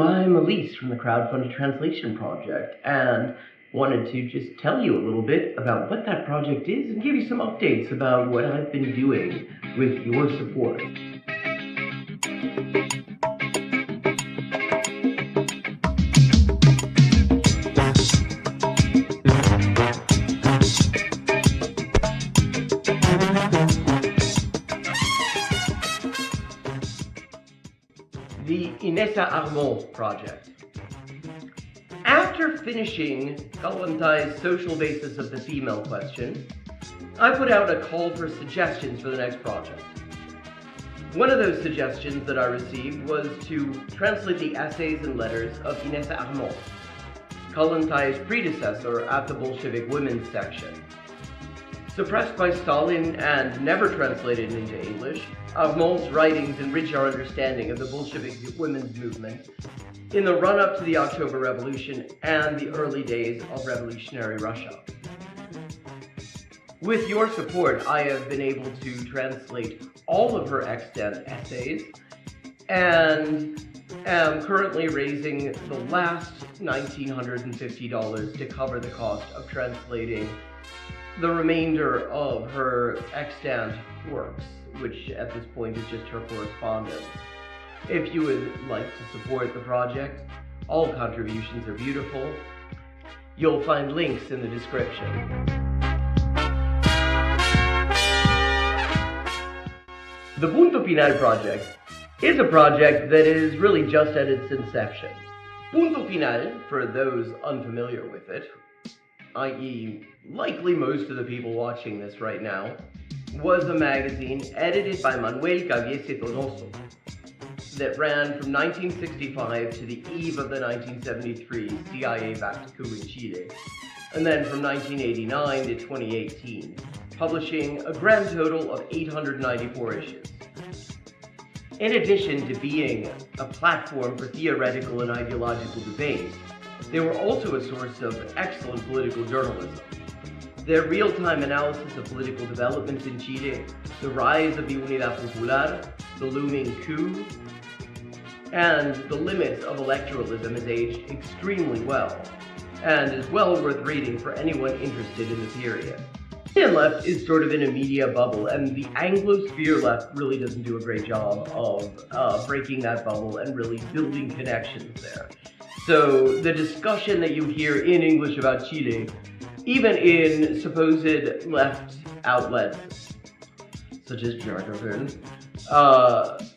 I'm Elise from the Crowdfunded Translation Project, and wanted to just tell you a little bit about what that project is and give you some updates about what I've been doing with your support. The Inessa Armand project. After finishing Kalantai's social basis of the female question, I put out a call for suggestions for the next project. One of those suggestions that I received was to translate the essays and letters of Inessa Armand, Kalantai's predecessor at the Bolshevik Women's section. Suppressed by Stalin and never translated into English, Armand's writings enrich our understanding of the Bolshevik women's movement in the run-up to the October Revolution and the early days of revolutionary Russia. With your support, I have been able to translate all of her extant essays and am currently raising the last $1,950 to cover the cost of translating the remainder of her extant works, which at this point is just her correspondence. If you would like to support the project, all contributions are beautiful. You'll find links in the description. The Punto Final project is a project that is really just at its inception. Punto Final, for those unfamiliar with it, i.e. likely most of the people watching this right now, was a magazine edited by Manuel Caviese Donoso that ran from 1965 to the eve of the 1973 CIA-backed coup in Chile, and then from 1989 to 2018, publishing a grand total of 894 issues. In addition to being a platform for theoretical and ideological debate, they were also a source of excellent political journalism. Their real-time analysis of political developments in Chile, the rise of the Unidad Popular, the looming coup, and the limits of electoralism has aged extremely well, and is well worth reading for anyone interested in the period. The Indian left is sort of in a media bubble, and the Anglosphere left really doesn't do a great job of breaking that bubble and really building connections there. So the discussion that you hear in English about Chile, even in supposed left outlets, such as JabroniCon,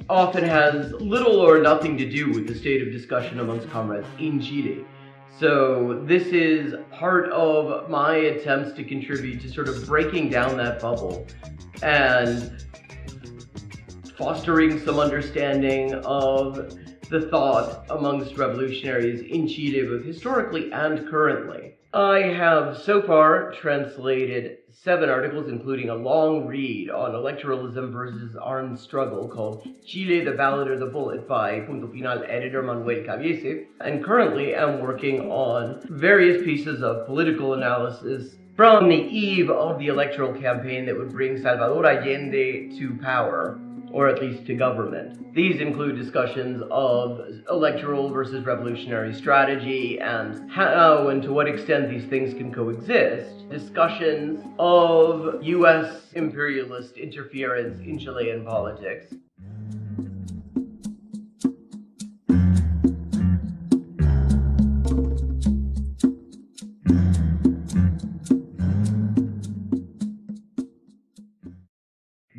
often has little or nothing to do with the state of discussion amongst comrades in Chile. So this is part of my attempts to contribute to sort of breaking down that bubble and fostering some understanding of the thought amongst revolutionaries in Chile, both historically and currently. I have so far translated 7 articles, including a long read on electoralism versus armed struggle called Chile, the Ballot or the Bullet by Punto Final editor Manuel Caviese, and currently am working on various pieces of political analysis from the eve of the electoral campaign that would bring Salvador Allende to power, or at least to government. These include discussions of electoral versus revolutionary strategy and how and to what extent these things can coexist, discussions of US imperialist interference in Chilean politics,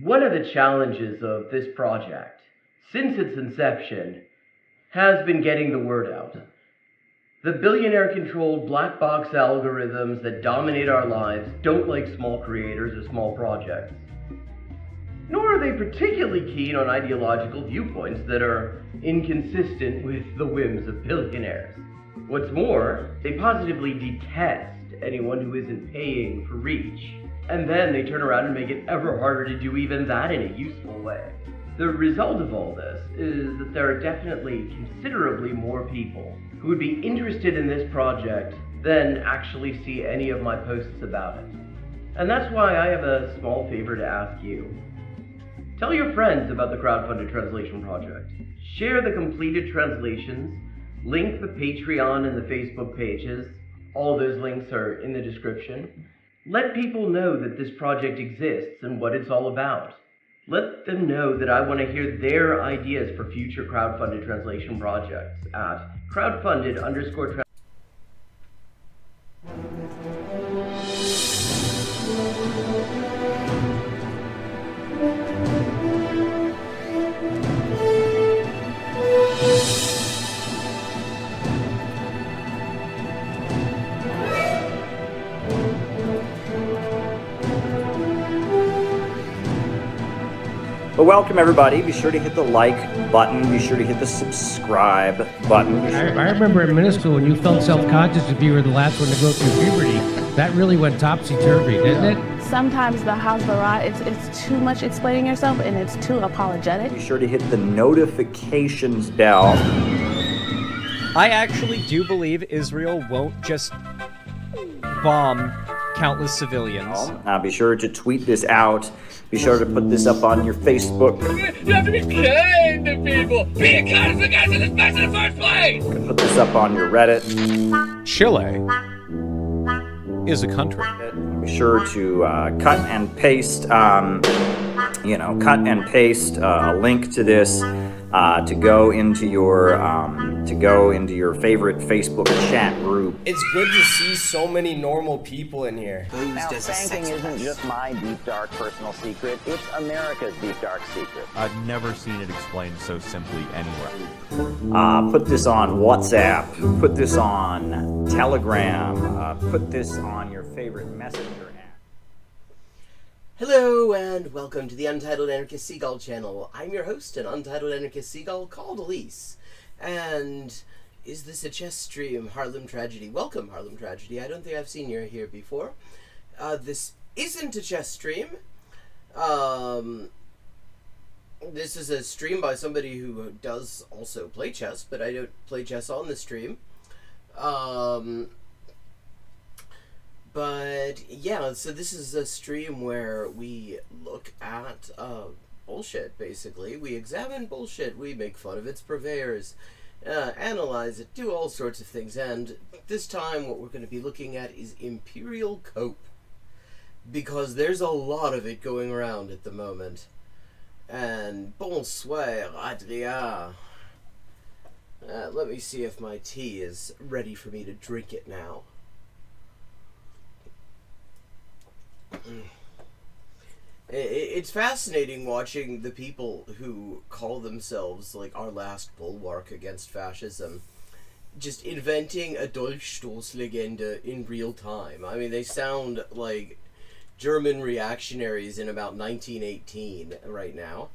One of the challenges of this project, since its inception, has been getting the word out. The billionaire-controlled black box algorithms that dominate our lives don't like small creators or small projects. Nor are they particularly keen on ideological viewpoints that are inconsistent with the whims of billionaires. What's more, they positively detest anyone who isn't paying for reach. And then they turn around and make it ever harder to do even that in a useful way. The result of all this is that there are definitely considerably more people who would be interested in this project than actually see any of my posts about it. And that's why I have a small favor to ask you. Tell your friends about the crowdfunded translation project. Share the completed translations Link the Patreon and the Facebook pages. All those links are in the description. Let people know that this project exists and what it's all about. Let them know that I want to hear their ideas for future crowdfunded translation projects at crowdfunded_. Well, welcome everybody. Be sure to hit the like button. Be sure to hit the subscribe button. I remember in middle school when you felt self-conscious if you were the last one to go through puberty. That really went topsy-turvy, didn't it? Sometimes the Hasbara, it's too much explaining yourself and it's too apologetic. Be sure to hit the notifications bell. I actually do believe Israel won't just bomb countless civilians. Be sure to tweet this out. Be sure to put this up on your Facebook. You have to be kind to people. Being kind is the guys in this mess in the first place. Put this up on your Reddit. Chile is a country. Be sure to cut and paste a link to this to go into your favorite Facebook chat group. It's good to see so many normal people in here. Now, banking isn't just my deep, dark personal secret. It's America's deep, dark secret. I've never seen it explained so simply anywhere. Put this on WhatsApp. Put this on Telegram. Put this on your favorite messenger app. Hello and welcome to the Untitled Anarchist Seagull channel. I'm your host, an Untitled Anarchist Seagull called Elise. And is this a chess stream? Harlem Tragedy. Welcome, Harlem Tragedy. I don't think I've seen you here before. This isn't a chess stream. This is a stream by somebody who does also play chess, but I don't play chess on the stream. But yeah, so this is a stream where we look at bullshit, basically. We examine bullshit, we make fun of its purveyors, analyze it, do all sorts of things, and this time what we're going to be looking at is Imperial Cope, because there's a lot of it going around at the moment. And bonsoir, Adrien. Let me see if my tea is ready for me to drink it now. It's fascinating watching the people who call themselves like our last bulwark against fascism just inventing a Dolchstoßlegende in real time. I mean, they sound like German reactionaries in about 1918 right now.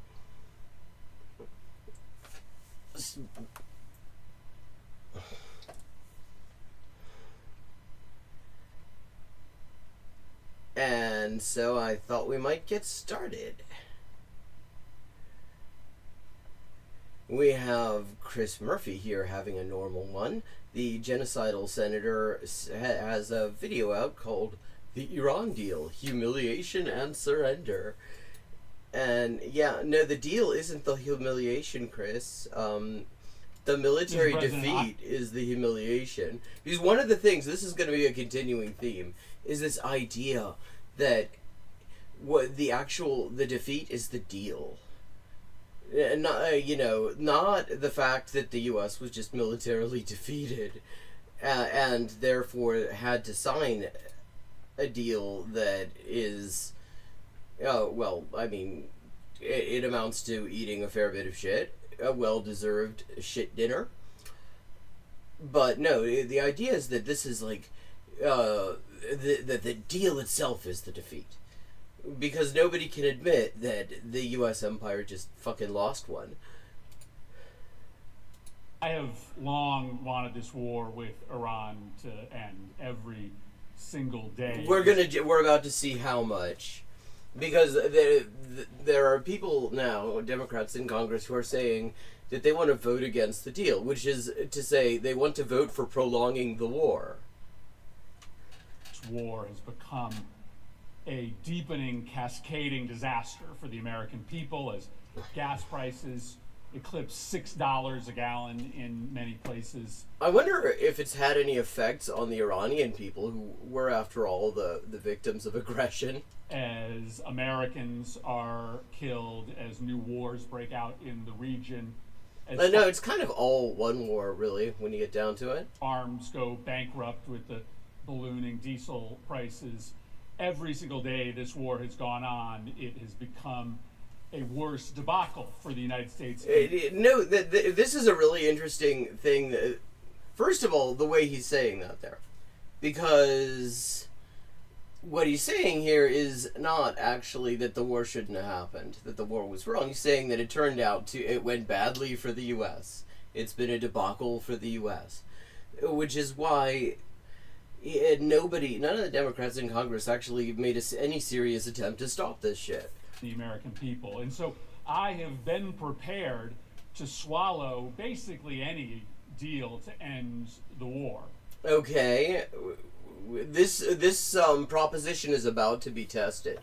And so I thought we might get started. We have Chris Murphy here having a normal one. The genocidal senator has a video out called The Iran Deal, Humiliation and Surrender. And yeah, no, the deal isn't the humiliation, Chris. The military defeat is the humiliation. Because one of the things, this is going to be a continuing theme, is this idea that the defeat is the deal. Not the fact that the U.S. was just militarily defeated and therefore had to sign a deal that is, it amounts to eating a fair bit of shit, a well-deserved shit dinner. But no, the idea is that this is like, the deal itself is the defeat. Because nobody can admit that the U.S. empire just fucking lost one. I have long wanted this war with Iran to end every single day. We're about to see how much. Because there are people now, Democrats in Congress, who are saying that they want to vote against the deal, which is to say they want to vote for prolonging the war. This war has become a deepening, cascading disaster for the American people as gas prices eclipsed $6 a gallon in many places. I wonder if it's had any effects on the Iranian people, who were, after all, the victims of aggression. As Americans are killed, as new wars break out in the region. I know, it's kind of all one war, really, when you get down to it. Farms go bankrupt with the ballooning diesel prices. Every single day this war has gone on, it has become a worse debacle for the United States. No, this is a really interesting thing. First of all, the way he's saying that there. Because what he's saying here is not actually that the war shouldn't have happened, that the war was wrong. He's saying that it went badly for the U.S. It's been a debacle for the U.S. Which is why none of the Democrats in Congress actually made any serious attempt to stop this shit. The American people. And so I have been prepared to swallow basically any deal to end the war. Okay. This proposition is about to be tested.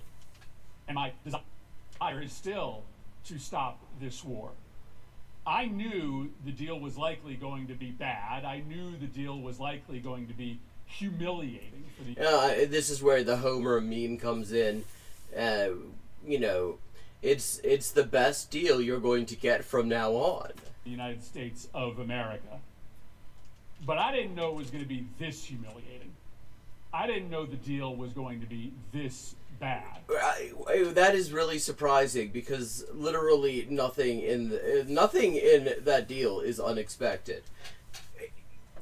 And my desire is still to stop this war. I knew the deal was likely going to be bad. I knew the deal was likely going to be humiliating for the this is where the Homer meme comes in. It's the best deal you're going to get from now on. The United States of America. But I didn't know it was going to be this humiliating. I didn't know the deal was going to be this bad. That is really surprising, because literally nothing in that deal is unexpected.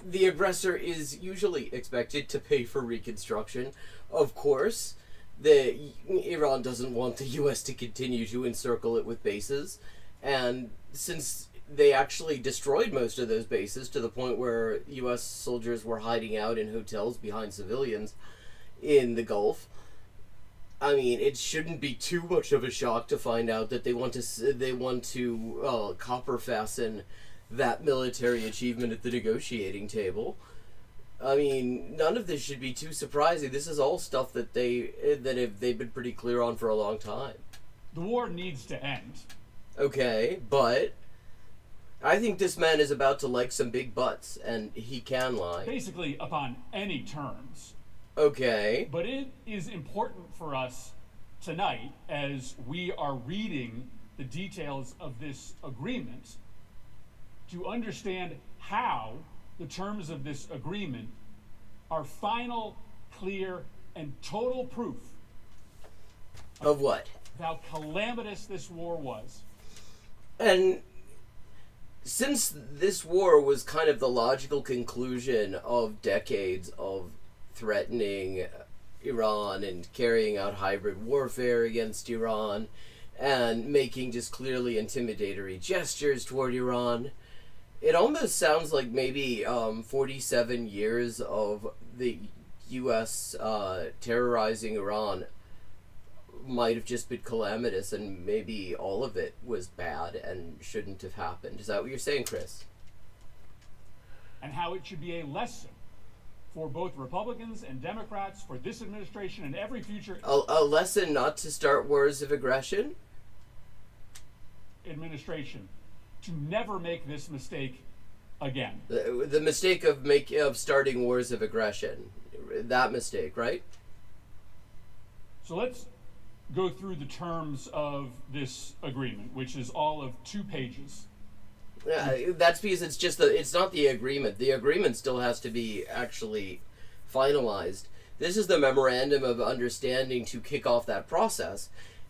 The aggressor is usually expected to pay for reconstruction. Of course, Iran doesn't want the U.S. to continue to encircle it with bases, and since they actually destroyed most of those bases to the point where U.S. soldiers were hiding out in hotels behind civilians in the Gulf, I mean, it shouldn't be too much of a shock to find out that they want to copper fasten that military achievement at the negotiating table. I mean, none of this should be too surprising. This is all stuff that they've been pretty clear on for a long time. The war needs to end. Okay, but I think this man is about to like some big butts, and he can lie. Basically, upon any terms. Okay. But it is important for us tonight, as we are reading the details of this agreement, to understand how the terms of this agreement are final, clear, and total proof of what? How calamitous this war was. And since this war was kind of the logical conclusion of decades of threatening Iran and carrying out hybrid warfare against Iran and making just clearly intimidatory gestures toward Iran, it almost sounds like maybe 47 years of the U.S. Terrorizing Iran might have just been calamitous, and maybe all of it was bad and shouldn't have happened. Is that what you're saying, Chris? And how it should be a lesson for both Republicans and Democrats, for this administration and every future a lesson not to start wars of aggression? Administration, to never make this mistake again. The mistake of starting wars of aggression. That mistake, right? So let's go through the terms of this agreement, which is all of 2 pages. That's because it's not the agreement. The agreement still has to be actually finalized. This is the memorandum of understanding to kick off that process.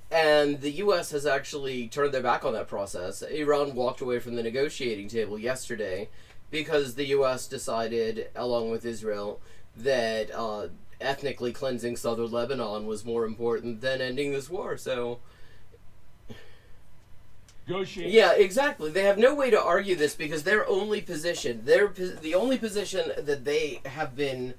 And the U.S. has actually turned their back on that process. Iran walked away from the negotiating table yesterday because the U.S. decided, along with Israel, that ethnically cleansing southern Lebanon was more important than ending this war. So, yeah, exactly. They have no way to argue this, because the only position that they have been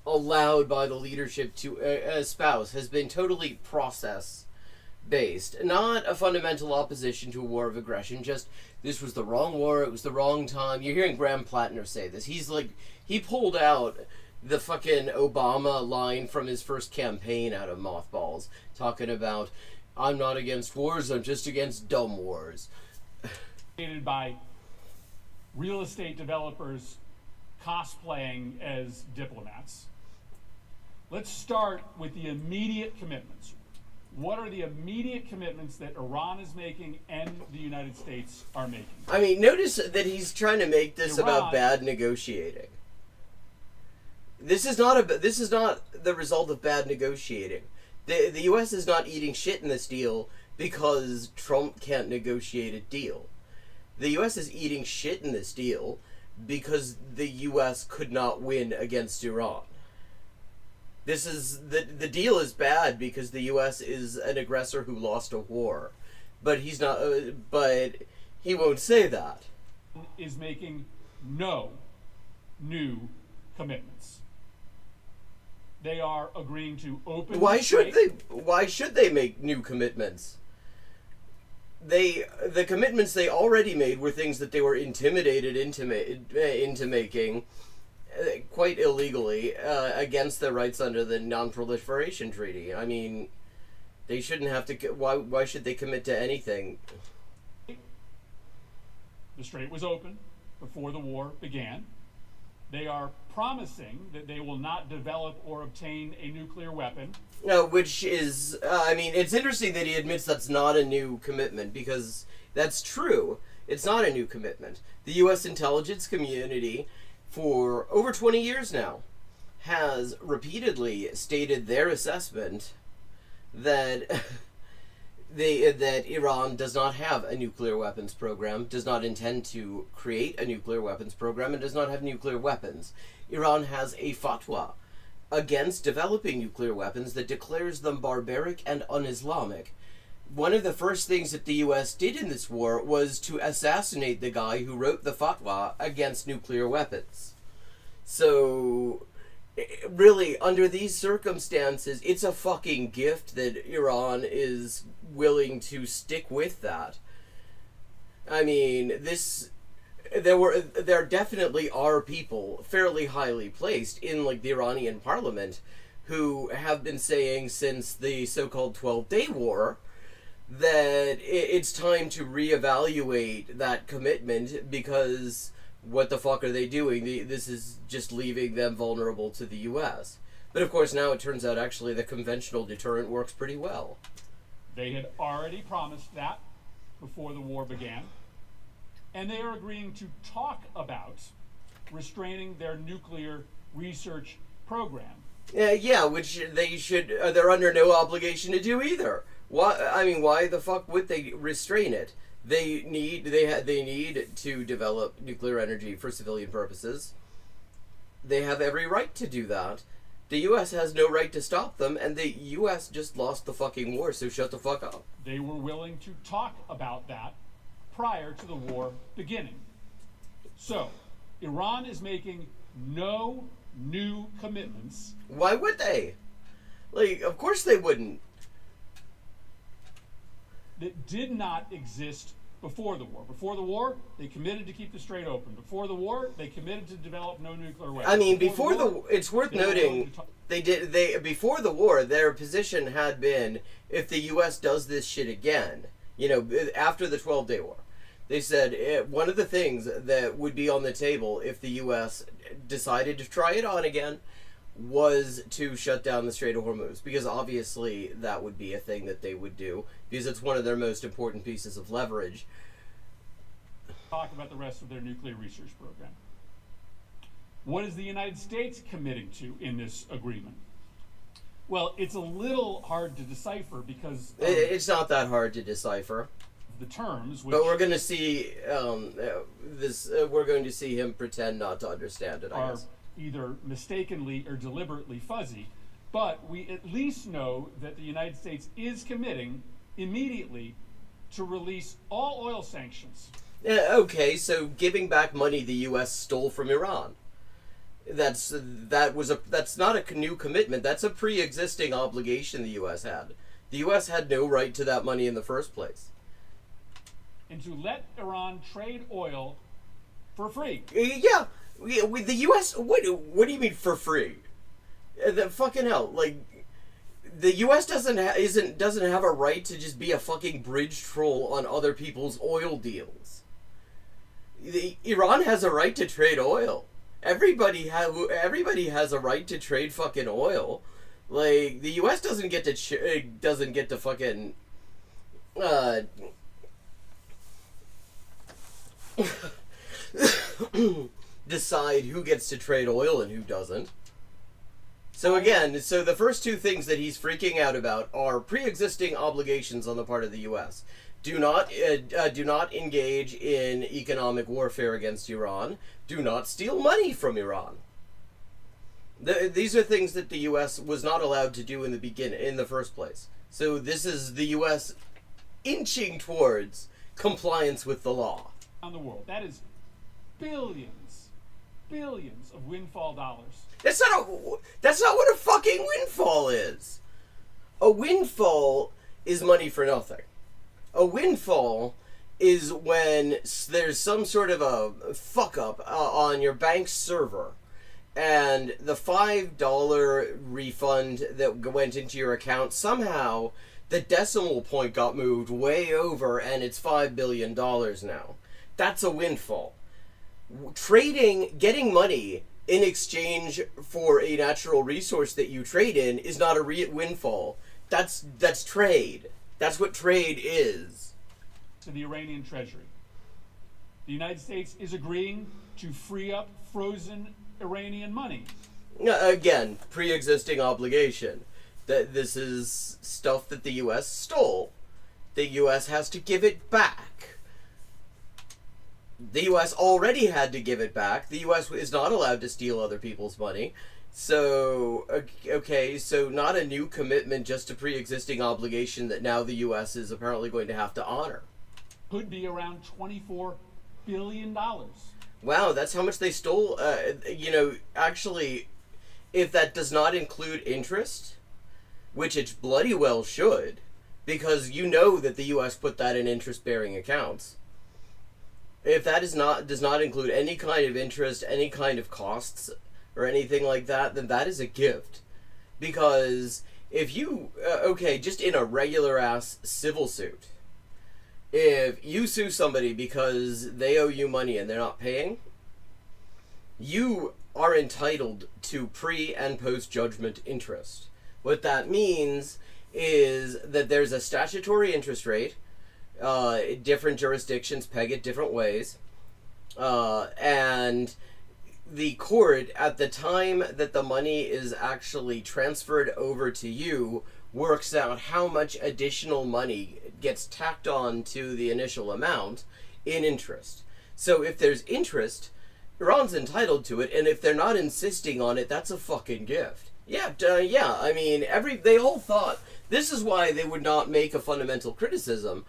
allowed by the leadership to espouse has been totally process-based, not a fundamental opposition to a war of aggression. Just, this was the wrong war, it was the wrong time. You're hearing Graham Plattner say this. He pulled out the fucking Obama line from his first campaign out of mothballs, talking about, I'm not against wars, I'm just against dumb wars. by real estate developers cosplaying as diplomats. Let's start with the immediate commitments. What are the immediate commitments that Iran is making and the United States are making? I mean, notice that he's trying to make this about bad negotiating. This is not the result of bad negotiating. The U.S. is not eating shit in this deal because Trump can't negotiate a deal. The U.S. is eating shit in this deal because the U.S. could not win against Iran. This is the deal is bad because the U.S. is an aggressor who lost a war, but he's not. But he won't say that. Is making no new commitments. They are agreeing to open. Why should they make new commitments? The commitments they already made were things that they were intimidated into making. Quite illegally against their rights under the Non-Proliferation Treaty. I mean, they shouldn't have to. Why should they commit to anything? The strait was open before the war began. They are promising that they will not develop or obtain a nuclear weapon. No, which is, I mean, it's interesting that he admits that's not a new commitment, because that's true. It's not a new commitment. The U.S. intelligence community, for over 20 years now, has repeatedly stated their assessment that that Iran does not have a nuclear weapons program, does not intend to create a nuclear weapons program, and does not have nuclear weapons. Iran has a fatwa against developing nuclear weapons that declares them barbaric and un-Islamic. One of the first things that the U.S. did in this war was to assassinate the guy who wrote the fatwa against nuclear weapons. So, really, under these circumstances, it's a fucking gift that Iran is willing to stick with that. I mean, there definitely are people fairly highly placed in, like, the Iranian parliament who have been saying since the so-called 12-day war that it's time to reevaluate that commitment, because what the fuck are they doing? This is just leaving them vulnerable to the U.S. But of course now it turns out actually the conventional deterrent works pretty well. They had already promised that before the war began, and they are agreeing to talk about restraining their nuclear research program. Yeah, which they should. They're under no obligation to do either. Why the fuck would they restrain it? They need to develop nuclear energy for civilian purposes. They have every right to do that. The U.S. has no right to stop them, and the U.S. just lost the fucking war, so shut the fuck up. They were willing to talk about that prior to the war beginning. So, Iran is making no new commitments. Why would they? Like, of course they wouldn't. That did not exist before the war. Before the war, they committed to keep the strait open. Before the war, they committed to develop no nuclear weapons. I mean, it's worth noting before the war, their position had been, if the U.S. does this shit again, after the 12-day war, they said one of the things that would be on the table if the U.S. decided to try it on again was to shut down the Strait of Hormuz, because obviously that would be a thing that they would do, because it's one of their most important pieces of leverage. Talk about the rest of their nuclear research program. What is the United States committing to in this agreement? Well, it's a little hard to decipher because it's not that hard to decipher. The terms, but we're going to see we're going to see him pretend not to understand it. I guess. Either mistakenly or deliberately fuzzy, but we at least know that the United States is committing immediately to release all oil sanctions. Okay, so giving back money the U.S. stole from Iran. That's not a new commitment. That's a pre-existing obligation the U.S. had. The U.S. had no right to that money in the first place. And to let Iran trade oil for free. Yeah. The U.S. What do you mean for free? The fucking hell, like the U.S. doesn't have a right to just be a fucking bridge troll on other people's oil deals. Iran has a right to trade oil. Everybody has a right to trade fucking oil. Like, the U.S. doesn't get to fucking decide who gets to trade oil and who doesn't. So again, the first two things that he's freaking out about are pre-existing obligations on the part of the U.S. Do not engage in economic warfare against Iran. Do not steal money from Iran. These are things that the U.S. was not allowed to do in the first place. So this is the U.S. inching towards compliance with the law. On the world, that is billions of windfall dollars. That's not what a fucking windfall is. A windfall is money for nothing. A windfall is when there's some sort of a fuck up on your bank's server, and the $5 refund that went into your account, somehow the decimal point got moved way over and it's $5 billion now. That's a windfall. Getting money in exchange for a natural resource that you trade in is not a windfall. That's trade. That's what trade is. To the Iranian treasury. The United States is agreeing to free up frozen Iranian money. Again, pre-existing obligation. That this is stuff that the U.S. stole. The U.S. has to give it back. The U.S. already had to give it back. The U.S. is not allowed to steal other people's money. So, okay, so not a new commitment, just a pre-existing obligation that now the U.S. is apparently going to have to honor. Could be around $24 billion. Wow, that's how much they stole. Actually, if that does not include interest, which it bloody well should, because you know that the U.S. put that in interest-bearing accounts. If that does not include any kind of interest, any kind of costs, or anything like that, then that is a gift. Because if you, just in a regular-ass civil suit, if you sue somebody because they owe you money and they're not paying, you are entitled to pre- and post-judgment interest. What that means is that there's a statutory interest rate. Different jurisdictions peg it different ways. And the court, at the time that the money is actually transferred over to you, works out how much additional money gets tacked on to the initial amount in interest. So if there's interest, Iran's entitled to it, and if they're not insisting on it, that's a fucking gift. I mean, they all thought, this is why they would not make a fundamental criticism,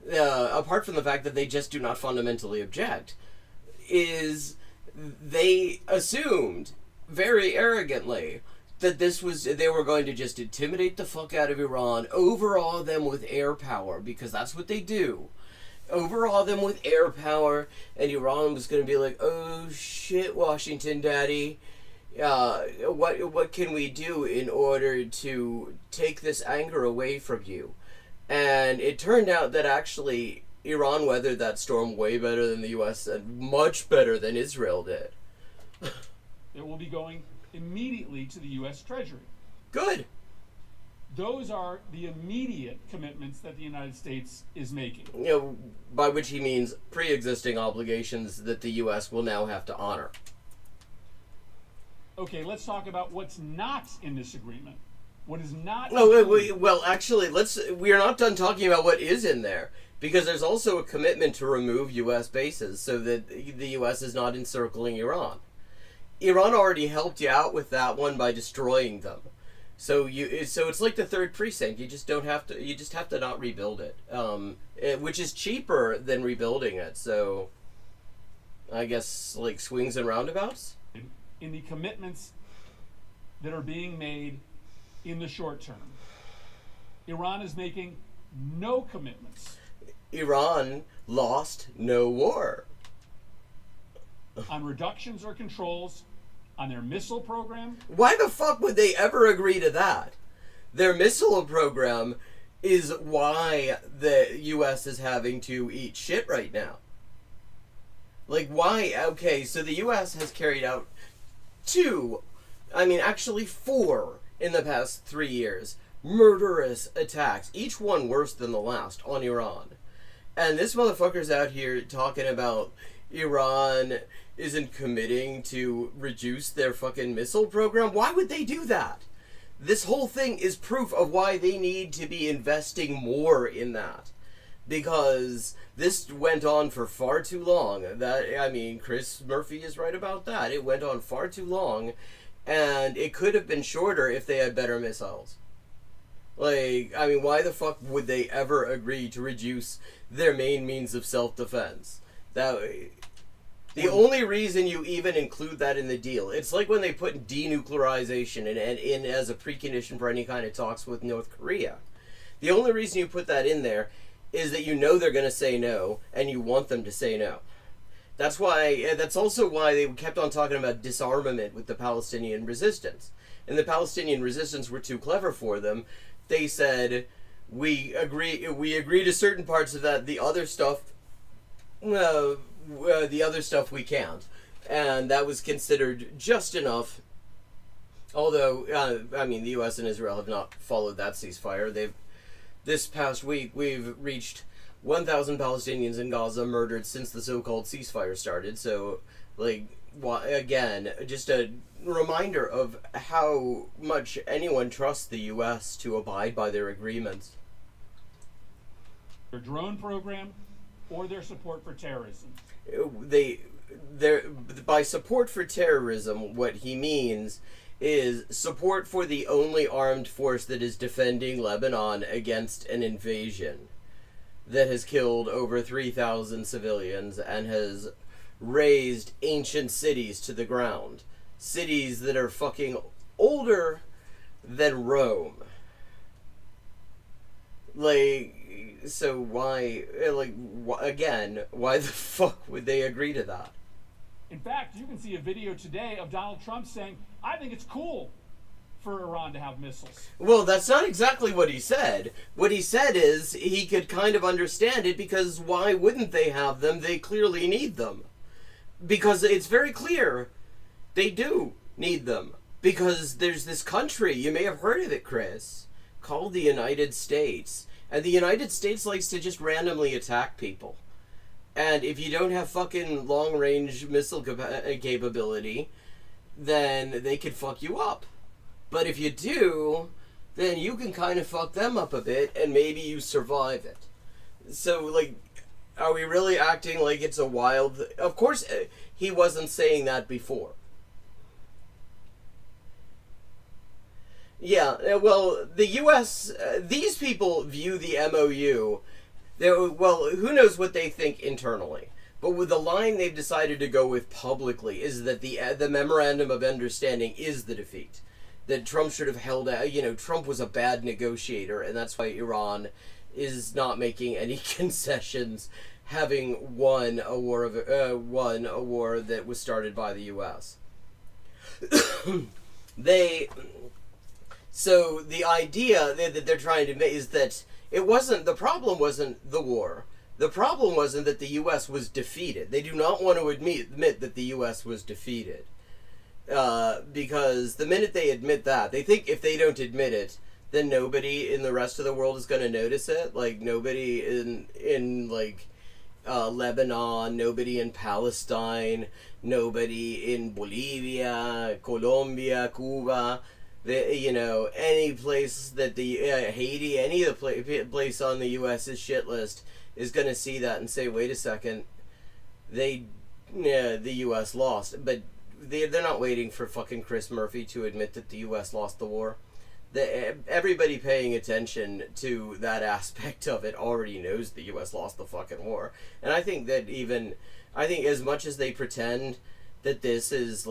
apart from the fact that they just do not fundamentally object, is they assumed very arrogantly that they were going to just intimidate the fuck out of Iran, overawe them with air power, because that's what they do. Overawe them with air power, and Iran was going to be like, oh shit, Washington daddy, what can we do in order to take this anger away from you? And it turned out that actually Iran weathered that storm way better than the U.S. and much better than Israel did. It will be going immediately to the U.S. Treasury. Good. Those are the immediate commitments that the United States is making. By which he means pre-existing obligations that the U.S. will now have to honor. Okay, let's talk about what's not in this agreement. What is not... Well, actually, we are not done talking about what is in there. Because there's also a commitment to remove U.S. bases so that the U.S. is not encircling Iran. Iran already helped you out with that one by destroying them. So it's like the third precinct. You just have to not rebuild it, which is cheaper than rebuilding it. So I guess like swings and roundabouts. In the commitments that are being made in the short term, Iran is making no commitments. Iran lost no war. On reductions or controls on their missile program. Why the fuck would they ever agree to that? Their missile program is why the U.S. is having to eat shit right now. Like, why? Okay, so the U.S. has carried out actually 4 in the past 3 years, murderous attacks, each one worse than the last, on Iran. And this motherfucker's out here talking about Iran isn't committing to reduce their fucking missile program. Why would they do that? This whole thing is proof of why they need to be investing more in that. Because this went on for far too long. Chris Murphy is right about that. It went on far too long, and it could have been shorter if they had better missiles. Why the fuck would they ever agree to reduce their main means of self-defense? The only reason you even include that in the deal, it's like when they put denuclearization in as a precondition for any kind of talks with North Korea. The only reason you put that in there is that you know they're going to say no, and you want them to say no. That's also why they kept on talking about disarmament with the Palestinian resistance. And the Palestinian resistance were too clever for them. They said, we agree to certain parts of that, the other stuff we can't. And that was considered just enough. Although, the U.S. and Israel have not followed that ceasefire. This past week, we've reached 1,000 Palestinians in Gaza murdered since the so-called ceasefire started. So, again, just a reminder of how much anyone trusts the U.S. to abide by their agreements. Their drone program or their support for terrorism. By support for terrorism, what he means is support for the only armed force that is defending Lebanon against an invasion that has killed over 3,000 civilians and has razed ancient cities to the ground. Cities that are fucking older than Rome. So why the fuck would they agree to that? In fact, you can see a video today of Donald Trump saying, I think it's cool for Iran to have missiles. Well, that's not exactly what he said. What he said is he could kind of understand it because why wouldn't they have them? They clearly need them. Because it's very clear they do need them. Because there's this country, you may have heard of it, Chris, called the United States. And the United States likes to just randomly attack people. And if you don't have fucking long-range missile capability, then they could fuck you up. But if you do, then you can kind of fuck them up a bit, and maybe you survive it. So, are we really acting like it's a wild... Of course, he wasn't saying that before. Yeah, well, the U.S., these people view the MOU... who knows what they think internally. But with the line they've decided to go with publicly is that the Memorandum of Understanding is the defeat. That Trump should have held out, Trump was a bad negotiator, and that's why Iran is not making any concessions, having won a war that was started by the U.S. So the idea that they're trying to make is that the problem wasn't the war. The problem wasn't that the U.S. was defeated. They do not want to admit that the U.S. was defeated. Because the minute they admit that, they think if they don't admit it, then nobody in the rest of the world is going to notice it. Nobody in Lebanon, nobody in Palestine, nobody in Bolivia, Colombia, Cuba, any place that Haiti, any of the place on the U.S.'s shit list is going to see that and say, wait a second, the U.S. lost. But they're not waiting for fucking Chris Murphy to admit that the U.S. lost the war. Everybody paying attention to that aspect of it already knows the U.S. lost the fucking war. And I think that as much as they pretend that this is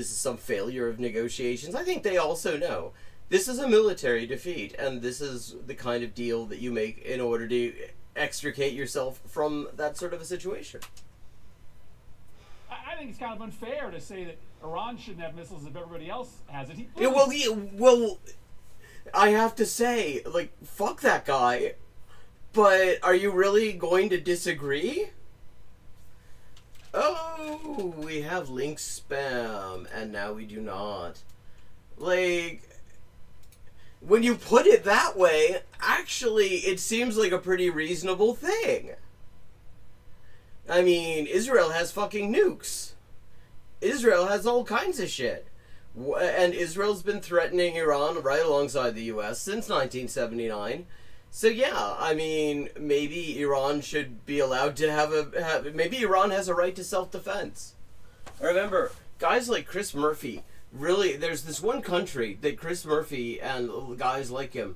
some failure of negotiations, I think they also know this is a military defeat, and this is the kind of deal that you make in order to extricate yourself from that sort of a situation. I think it's kind of unfair to say that Iran shouldn't have missiles if everybody else has it. Well, I have to say, fuck that guy, but are you really going to disagree? Oh, we have link spam, and now we do not. Like, when you put it that way, actually, it seems like a pretty reasonable thing. I mean, Israel has fucking nukes. Israel has all kinds of shit. And Israel's been threatening Iran right alongside the US since 1979. So yeah, I mean, maybe Iran should be allowed to maybe Iran has a right to self-defense. Remember, guys like Chris Murphy, really, there's this one country that Chris Murphy and guys like him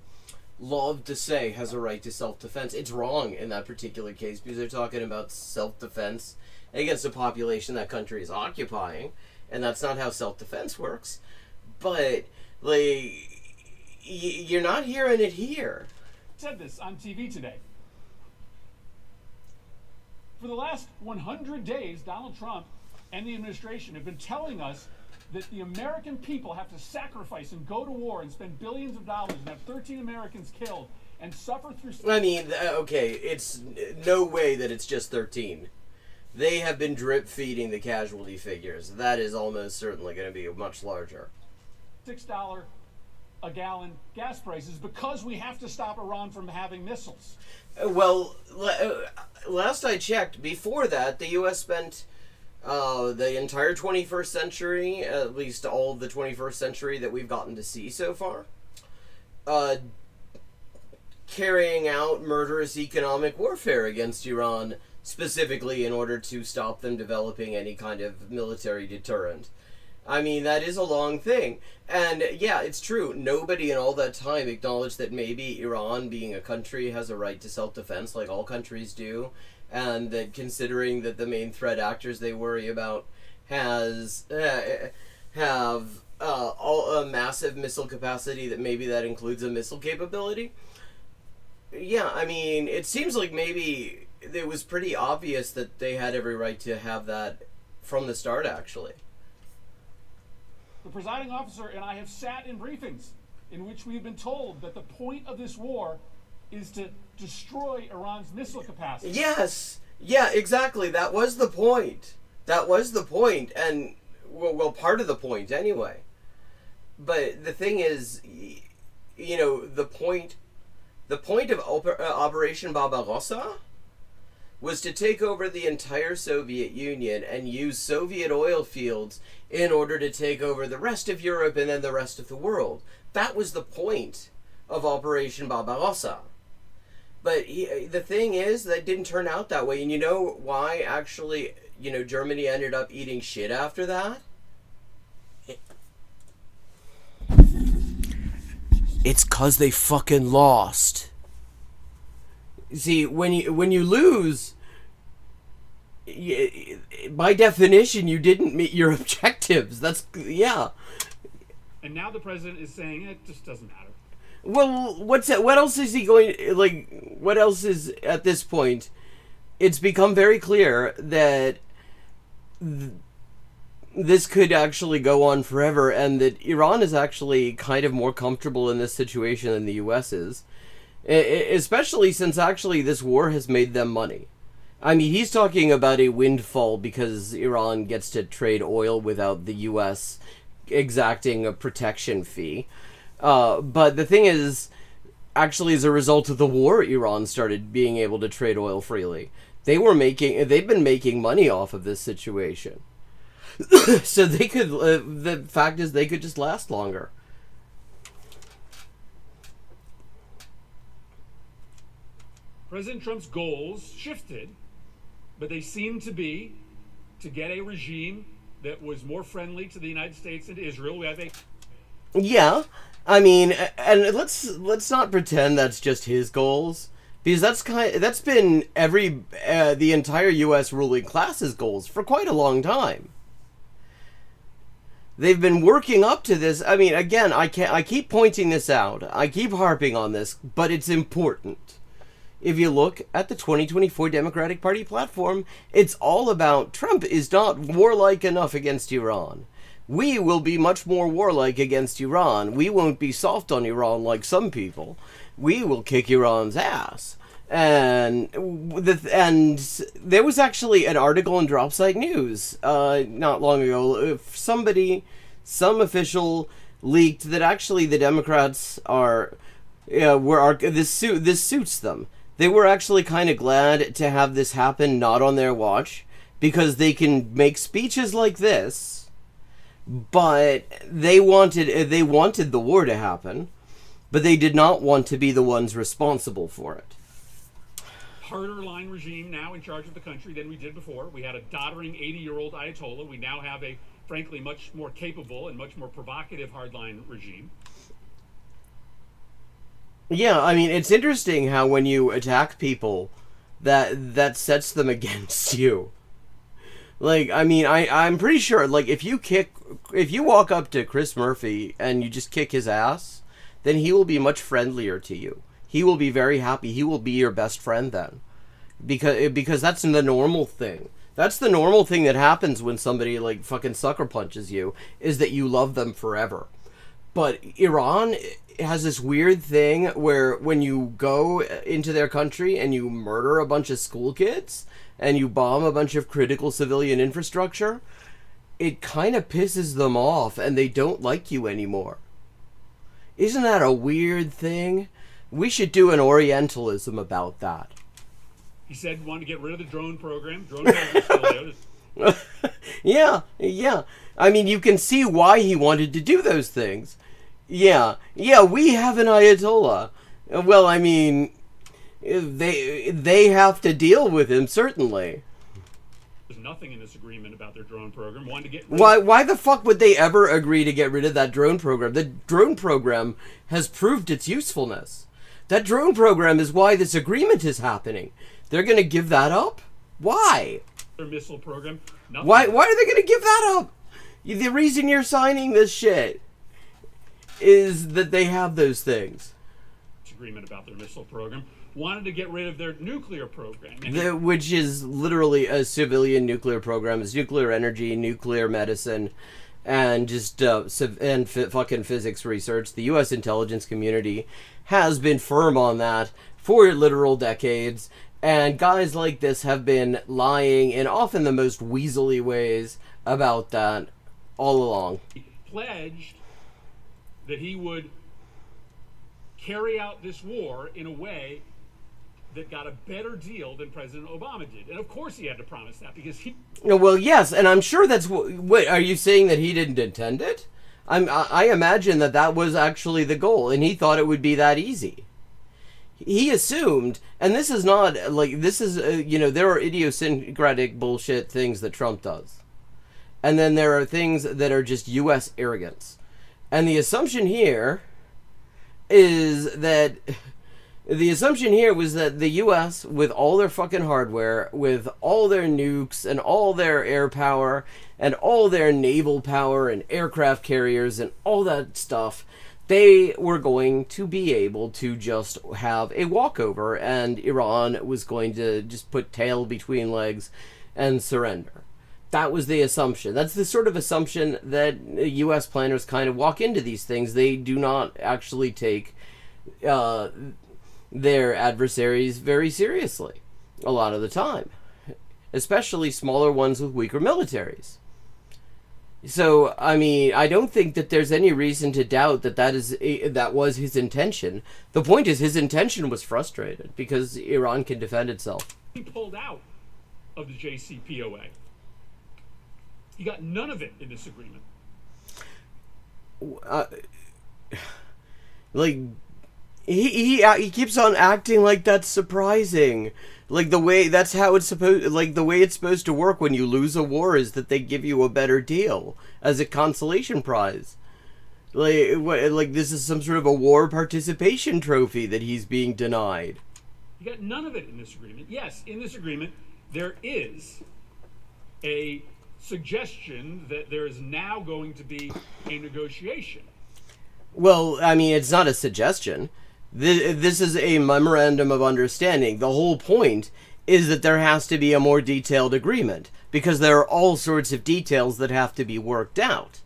love to say has a right to self-defense. It's wrong in that particular case because they're talking about self-defense against a population that country is occupying, and that's not how self-defense works. But, like, you're not hearing it here. Said this on TV today. For the last 100 days, Donald Trump and the administration have been telling us that the American people have to sacrifice and go to war and spend billions of dollars and have 13 Americans killed and suffer through... I mean, okay, it's no way that it's just 13. They have been drip-feeding the casualty figures. That is almost certainly going to be much larger. $6 a gallon gas prices because we have to stop Iran from having missiles. Well, last I checked, before that, the U.S. spent the entire 21st century, at least all of the 21st century that we've gotten to see so far, carrying out murderous economic warfare against Iran, specifically in order to stop them developing any kind of military deterrent. I mean, that is a long thing. And yeah, it's true. Nobody in all that time acknowledged that maybe Iran, being a country, has a right to self-defense like all countries do. And that considering that the main threat actors they worry about have a massive missile capacity, that maybe that includes a missile capability. Yeah, I mean, it seems like maybe it was pretty obvious that they had every right to have that from the start, actually. The presiding officer and I have sat in briefings in which we have been told that the point of this war is to destroy Iran's missile capacity. Yes! Yeah, exactly. That was the point. That was the point. And, well, part of the point, anyway. But the thing is, you know, the point of Operation Barbarossa was to take over the entire Soviet Union and use Soviet oil fields in order to take over the rest of Europe and then the rest of the world. That was the point of Operation Barbarossa. But the thing is, that didn't turn out that way. And you know why, actually, you know, Germany ended up eating shit after that? It's 'cause they fucking lost. See, when you lose, by definition, you didn't meet your objectives. That's, yeah. And now the president is saying it just doesn't matter. Well, what else is he going, like, what else is, at this point, it's become very clear that this could actually go on forever, and that Iran is actually kind of more comfortable in this situation than the U.S. is. Especially since actually this war has made them money. I mean, he's talking about a windfall because Iran gets to trade oil without the U.S. exacting a protection fee. But the thing is, actually as a result of the war, Iran started being able to trade oil freely. They've been making money off of this situation. So they could, the fact is they could just last longer. President Trump's goals shifted, but they seemed to be to get a regime that was more friendly to the United States and to Israel. We have a... Yeah, I mean, and let's not pretend that's just his goals, because that's been the entire U.S. ruling class's goals for quite a long time. They've been working up to this. I mean, again, I keep pointing this out. I keep harping on this, but it's important. If you look at the 2024 Democratic Party platform, it's all about Trump is not warlike enough against Iran. We will be much more warlike against Iran. We won't be soft on Iran like some people. We will kick Iran's ass. And there was actually an article in Dropsite News not long ago. Some official leaked that actually the Democrats this suits them. They were actually kind of glad to have this happen not on their watch, because they can make speeches like this, but they wanted the war to happen, but they did not want to be the ones responsible for it. Harder line regime now in charge of the country than we did before. We had a doddering 80-year-old Ayatollah. We now have a, frankly, much more capable and much more provocative hardline regime. Yeah, I mean, it's interesting how when you attack people, that sets them against you. Like, I mean, I'm pretty sure, like, if you walk up to Chris Murphy and you just kick his ass, then he will be much friendlier to you. He will be very happy. He will be your best friend then. Because that's the normal thing. That's the normal thing that happens when somebody, like, fucking sucker punches you, is that you love them forever. But Iran has this weird thing where when you go into their country and you murder a bunch of school kids and you bomb a bunch of critical civilian infrastructure, it kind of pisses them off and they don't like you anymore. Isn't that a weird thing? We should do an Orientalism about that. He said he wanted to get rid of the drone program. Drone program is still there. Yeah. I mean, you can see why he wanted to do those things. Yeah, we have an Ayatollah. Well, I mean, they have to deal with him, certainly. There's nothing in this agreement about their drone program. Wanted to get rid why the fuck would they ever agree to get rid of that drone program? The drone program has proved its usefulness. That drone program is why this agreement is happening. They're going to give that up? Why? Their missile program. Nothing. Why are they going to give that up? The reason you're signing this shit is that they have those things. Agreement about their missile program. Wanted to get rid of their nuclear program. Which is literally a civilian nuclear program. It's nuclear energy, nuclear medicine, and just fucking physics research. The U.S. intelligence community has been firm on that for literal decades, and guys like this have been lying in often the most weaselly ways about that all along. He pledged that he would carry out this war in a way that got a better deal than President Obama did. And of course he had to promise that, because he... Well, yes, and I'm sure that's... Wait, are you saying that he didn't intend it? I imagine that was actually the goal, and he thought it would be that easy. He assumed, and this is not, like, this is, there are idiosyncratic bullshit things that Trump does. And then there are things that are just U.S. arrogance. And the assumption here was that the U.S., with all their fucking hardware, with all their nukes and all their air power and all their naval power and aircraft carriers and all that stuff, they were going to be able to just have a walkover, and Iran was going to just put tail between legs and surrender. That was the assumption. That's the sort of assumption that U.S. planners kind of walk into these things. They do not actually take their adversaries very seriously a lot of the time, especially smaller ones with weaker militaries. So, I mean, I don't think that there's any reason to doubt that was his intention. The point is, his intention was frustrated because Iran can defend itself. He pulled out of the JCPOA. You got none of it in this agreement. Like, he keeps on acting like that's surprising. Like, the way that's how it's supposed, like, the way it's supposed to work when you lose a war is that they give you a better deal as a consolation prize. Like this is some sort of a war participation trophy that he's being denied. You got none of it in this agreement. Yes, in this agreement, there is a suggestion that there is now going to be a negotiation. Well, I mean, it's not a suggestion. This is a memorandum of understanding. The whole point is that there has to be a more detailed agreement, because there are all sorts of details that have to be worked out.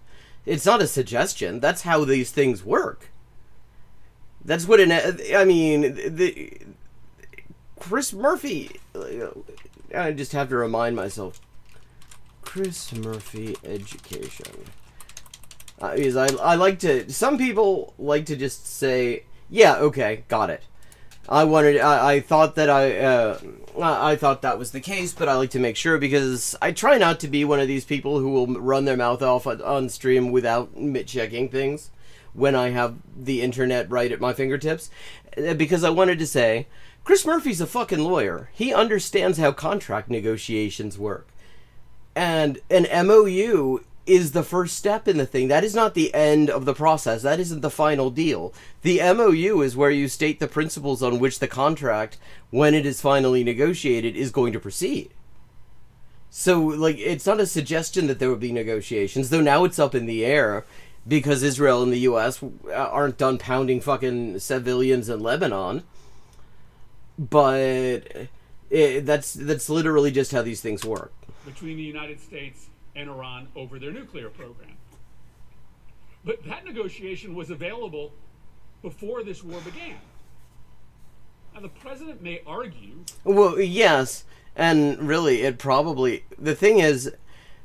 It's not a suggestion. That's how these things work. That's what Chris Murphy. I just have to remind myself. Chris Murphy education. Because I like to. Some people like to just say, "Yeah, okay, got it." I thought that I thought that was the case, but I like to make sure because I try not to be one of these people who will run their mouth off on stream without checking things when I have the internet right at my fingertips. Because I wanted to say, Chris Murphy's a fucking lawyer. He understands how contract negotiations work. And an MOU is the first step in the thing. That is not the end of the process. That isn't the final deal. The MOU is where you state the principles on which the contract, when it is finally negotiated, is going to proceed. So, like, it's not a suggestion that there would be negotiations, though now it's up in the air because Israel and the US aren't done pounding fucking civilians in Lebanon. But that's literally just how these things work. Between the United States and Iran over their nuclear program. But that negotiation was available before this war began. Now, the president may argue... Well, yes, and really, it probably... The thing is,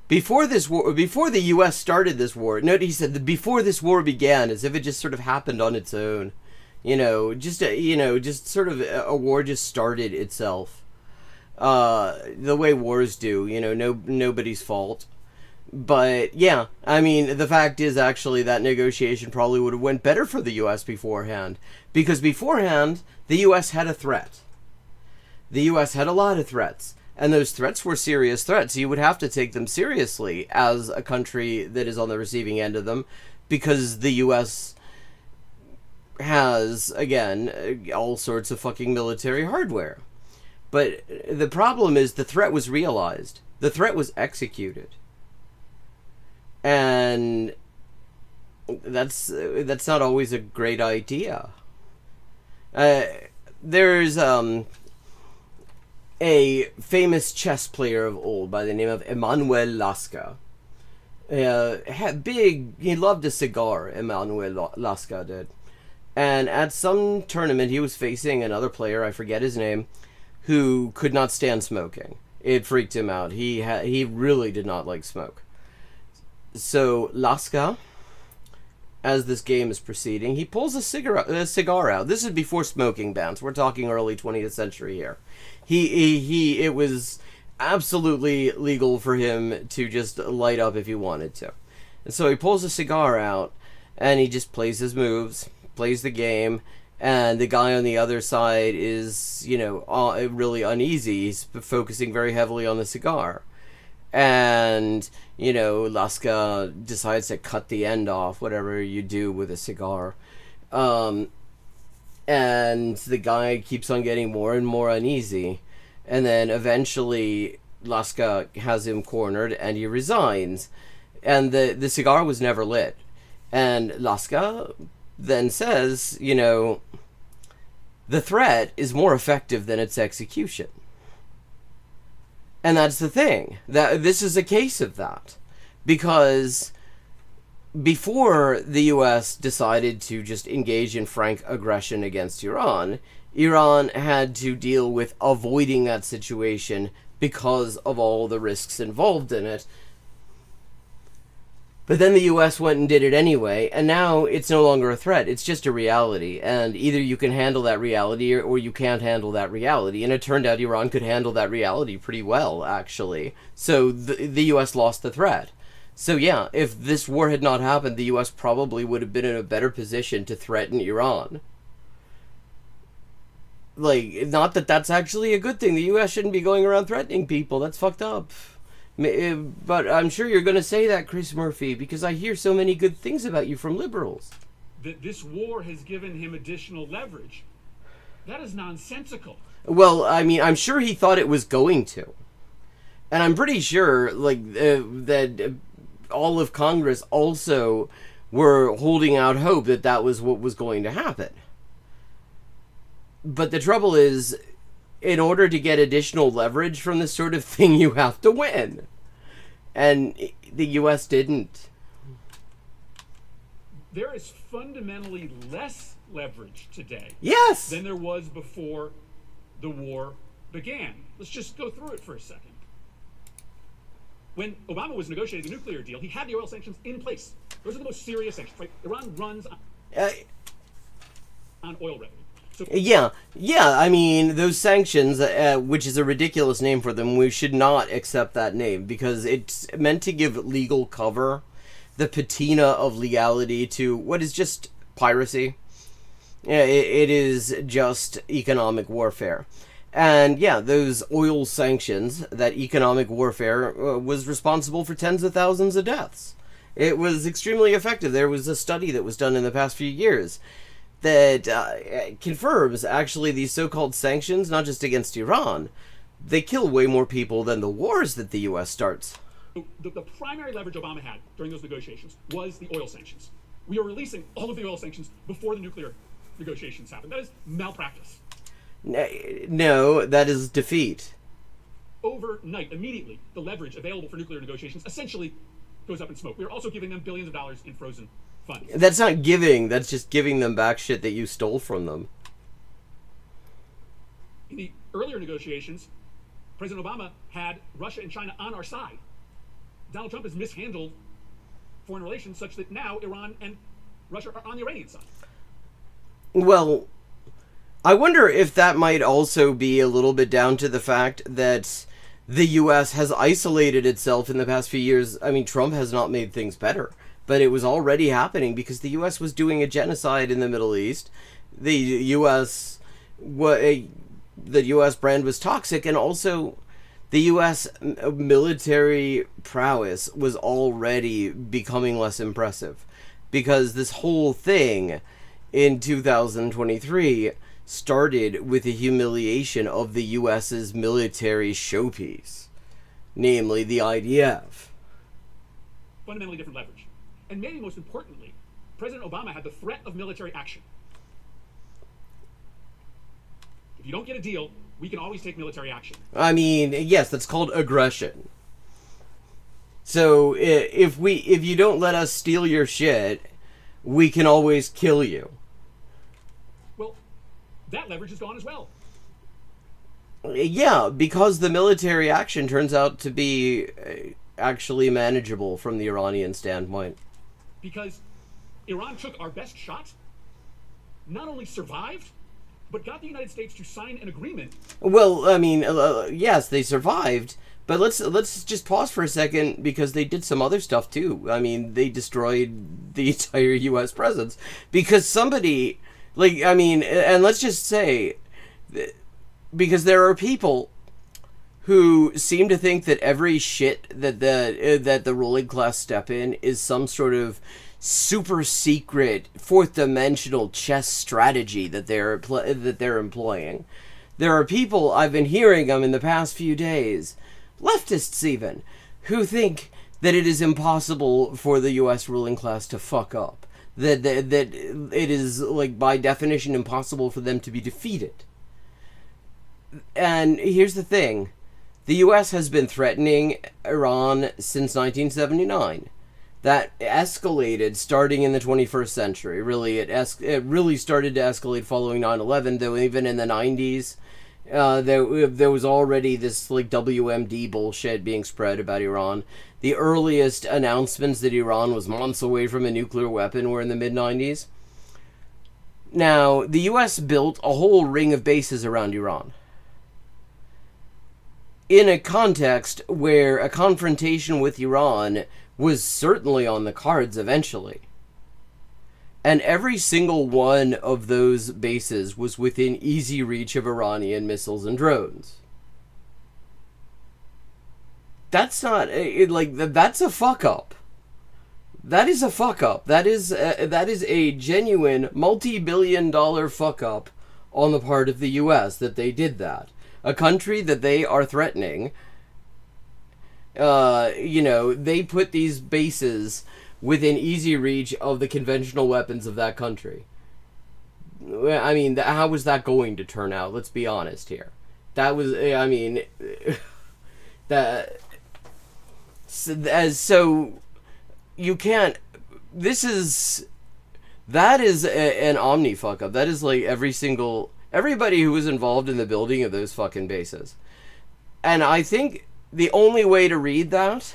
before this war, before the U.S. started this war, note he said that before this war began, as if it just sort of happened on its own. Just sort of a war just started itself. The way wars do, nobody's fault. But, yeah, I mean, the fact is actually that negotiation probably would have went better for the U.S. beforehand. Because beforehand, the U.S. had a threat. The U.S. had a lot of threats. And those threats were serious threats. You would have to take them seriously as a country that is on the receiving end of them. Because the U.S. has, again, all sorts of fucking military hardware. But the problem is the threat was realized. The threat was executed. And that's not always a great idea. There's a famous chess player of old by the name of Emanuel Lasca. He loved a cigar, Emanuel Lasca did. And at some tournament he was facing another player, I forget his name, who could not stand smoking. It freaked him out. He really did not like smoke. So Lasca, as this game is proceeding, he pulls a cigar out. This is before smoking bans. We're talking early 20th century here. It was absolutely legal for him to just light up if he wanted to. And so he pulls a cigar out, and he just plays his moves, plays the game, and the guy on the other side is, really uneasy. He's focusing very heavily on the cigar. And, Lasca decides to cut the end off, whatever you do with a cigar. And the guy keeps on getting more and more uneasy. And then eventually Lasca has him cornered and he resigns. And the cigar was never lit. And Lasca then says, the threat is more effective than its execution. And that's the thing. That this is a case of that. Because before the U.S. decided to just engage in frank aggression against Iran, Iran had to deal with avoiding that situation because of all the risks involved in it. But then the U.S. went and did it anyway, and now it's no longer a threat. It's just a reality, and either you can handle that reality or you can't handle that reality. And it turned out Iran could handle that reality pretty well, actually. So the U.S. lost the threat. So yeah, if this war had not happened, the U.S. probably would have been in a better position to threaten Iran. Like, not that that's actually a good thing. The U.S. shouldn't be going around threatening people. That's fucked up. But I'm sure you're going to say that, Chris Murphy, because I hear so many good things about you from liberals. That this war has given him additional leverage. That is nonsensical. Well, I mean, I'm sure he thought it was going to. And I'm pretty sure, that all of Congress also were holding out hope that that was what was going to happen. But the trouble is, in order to get additional leverage from this sort of thing, you have to win. And the U.S. didn't. There is fundamentally less leverage today yes, than there was before the war began. Let's just go through it for a second. When Obama was negotiating the nuclear deal, he had the oil sanctions in place. Those are the most serious sanctions, right? Iran runs on oil revenue. So yeah, I mean, those sanctions, which is a ridiculous name for them, we should not accept that name, because it's meant to give legal cover, the patina of legality, to what is just piracy. Yeah, it is just economic warfare. And yeah, those oil sanctions, that economic warfare, was responsible for tens of thousands of deaths. It was extremely effective. There was a study that was done in the past few years that confirms, actually, these so-called sanctions, not just against Iran, they kill way more people than the wars that the U.S. starts. The primary leverage Obama had during those negotiations was the oil sanctions. We are releasing all of the oil sanctions before the nuclear negotiations happened. That is malpractice. No, that is defeat. Overnight, immediately, the leverage available for nuclear negotiations essentially goes up in smoke. We are also giving them billions of dollars in frozen funds. That's not giving, that's just giving them back shit that you stole from them. In the earlier negotiations, President Obama had Russia and China on our side. Donald Trump has mishandled foreign relations such that now Iran and Russia are on the Iranian side. Well, I wonder if that might also be a little bit down to the fact that the U.S. has isolated itself in the past few years. I mean, Trump has not made things better, but it was already happening because the U.S. was doing a genocide in the Middle East. The U.S. brand was toxic, and also the U.S. military prowess was already becoming less impressive, because this whole thing in 2023 started with the humiliation of the U.S.'s military showpiece, namely the IDF. Fundamentally different leverage. And maybe most importantly, President Obama had the threat of military action. If you don't get a deal, we can always take military action. I mean, yes, that's called aggression. So if you don't let us steal your shit, we can always kill you. Well, that leverage is gone as well. Yeah, because the military action turns out to be actually manageable from the Iranian standpoint. Because Iran took our best shot, not only survived, but got the United States to sign an agreement. Well, I mean, yes, they survived, but let's just pause for a second, because they did some other stuff too. I mean, they destroyed the entire U.S. presence because somebody, and let's just say, because there are people who seem to think that every shit that the ruling class step in is some sort of super secret fourth dimensional chess strategy that they're employing. There are people, I've been hearing them in the past few days, leftists even, who think that it is impossible for the U.S. ruling class to fuck up. That it is, like, by definition impossible for them to be defeated. And here's the thing. The U.S. has been threatening Iran since 1979. That escalated starting in the 21st century. Really, it really started to escalate following 9/11, though even in the 90s, there was already this, like, WMD bullshit being spread about Iran. The earliest announcements that Iran was months away from a nuclear weapon were in the mid-90s. Now, the U.S. built a whole ring of bases around Iran, in a context where a confrontation with Iran was certainly on the cards eventually. And every single one of those bases was within easy reach of Iranian missiles and drones. That's not, that's a fuck up. That is a fuck up. That is a genuine multi-billion-dollar fuck up on the part of the U.S. that they did that. A country that they are threatening, they put these bases within easy reach of the conventional weapons of that country. I mean, how was that going to turn out? Let's be honest here. That was, I mean, so you can't, that is an omni fuck up. That is like every single Everybody who was involved in the building of those fucking bases. And I think the only way to read that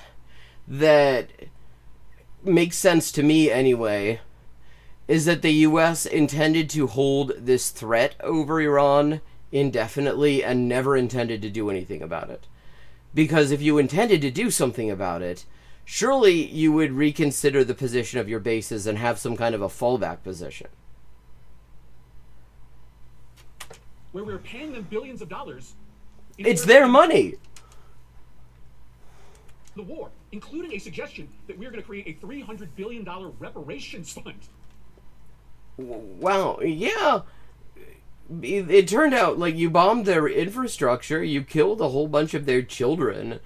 makes sense to me anyway, is that the U.S. intended to hold this threat over Iran indefinitely and never intended to do anything about it. Because if you intended to do something about it, surely you would reconsider the position of your bases and have some kind of a fallback position. Where we're paying them billions of dollars. It's their money. The war, including a suggestion that we're going to create a $300 billion reparations fund. Wow, yeah. It turned out like you bombed their infrastructure, you killed a whole bunch of their children.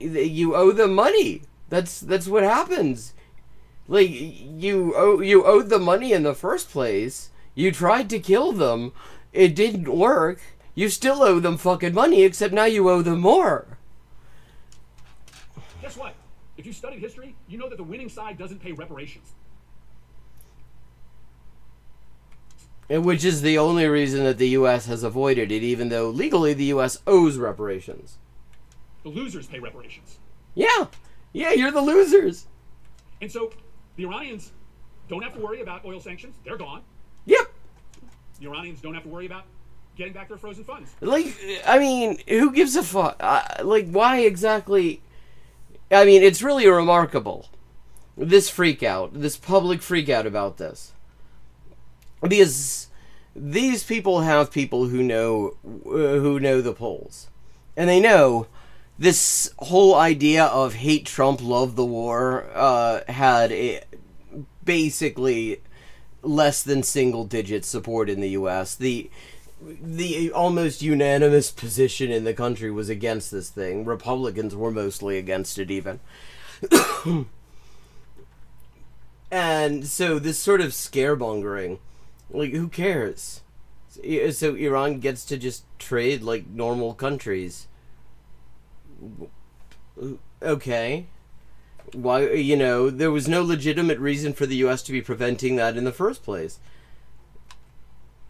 You owe them money. That's what happens. Like you owed them money in the first place. You tried to kill them. It didn't work. You still owe them fucking money, except now you owe them more. Guess what? If you studied history, you know that the winning side doesn't pay reparations. Which is the only reason that the U.S. has avoided it, even though legally the U.S. owes reparations. The losers pay reparations. Yeah, you're the losers. And so the Iranians don't have to worry about oil sanctions. They're gone. Yep. The Iranians don't have to worry about getting back their frozen funds. Like, I mean, who gives a fuck? Like, why exactly? I mean, it's really remarkable, this public freak out about this. Because these people have people who know the polls. And they know this whole idea of hate Trump, love the war, had basically less than single-digit support in the U.S. The almost unanimous position in the country was against this thing. Republicans were mostly against it even. And so this sort of scaremongering, like, who cares? So Iran gets to just trade like normal countries. Okay. Why, there was no legitimate reason for the U.S. to be preventing that in the first place.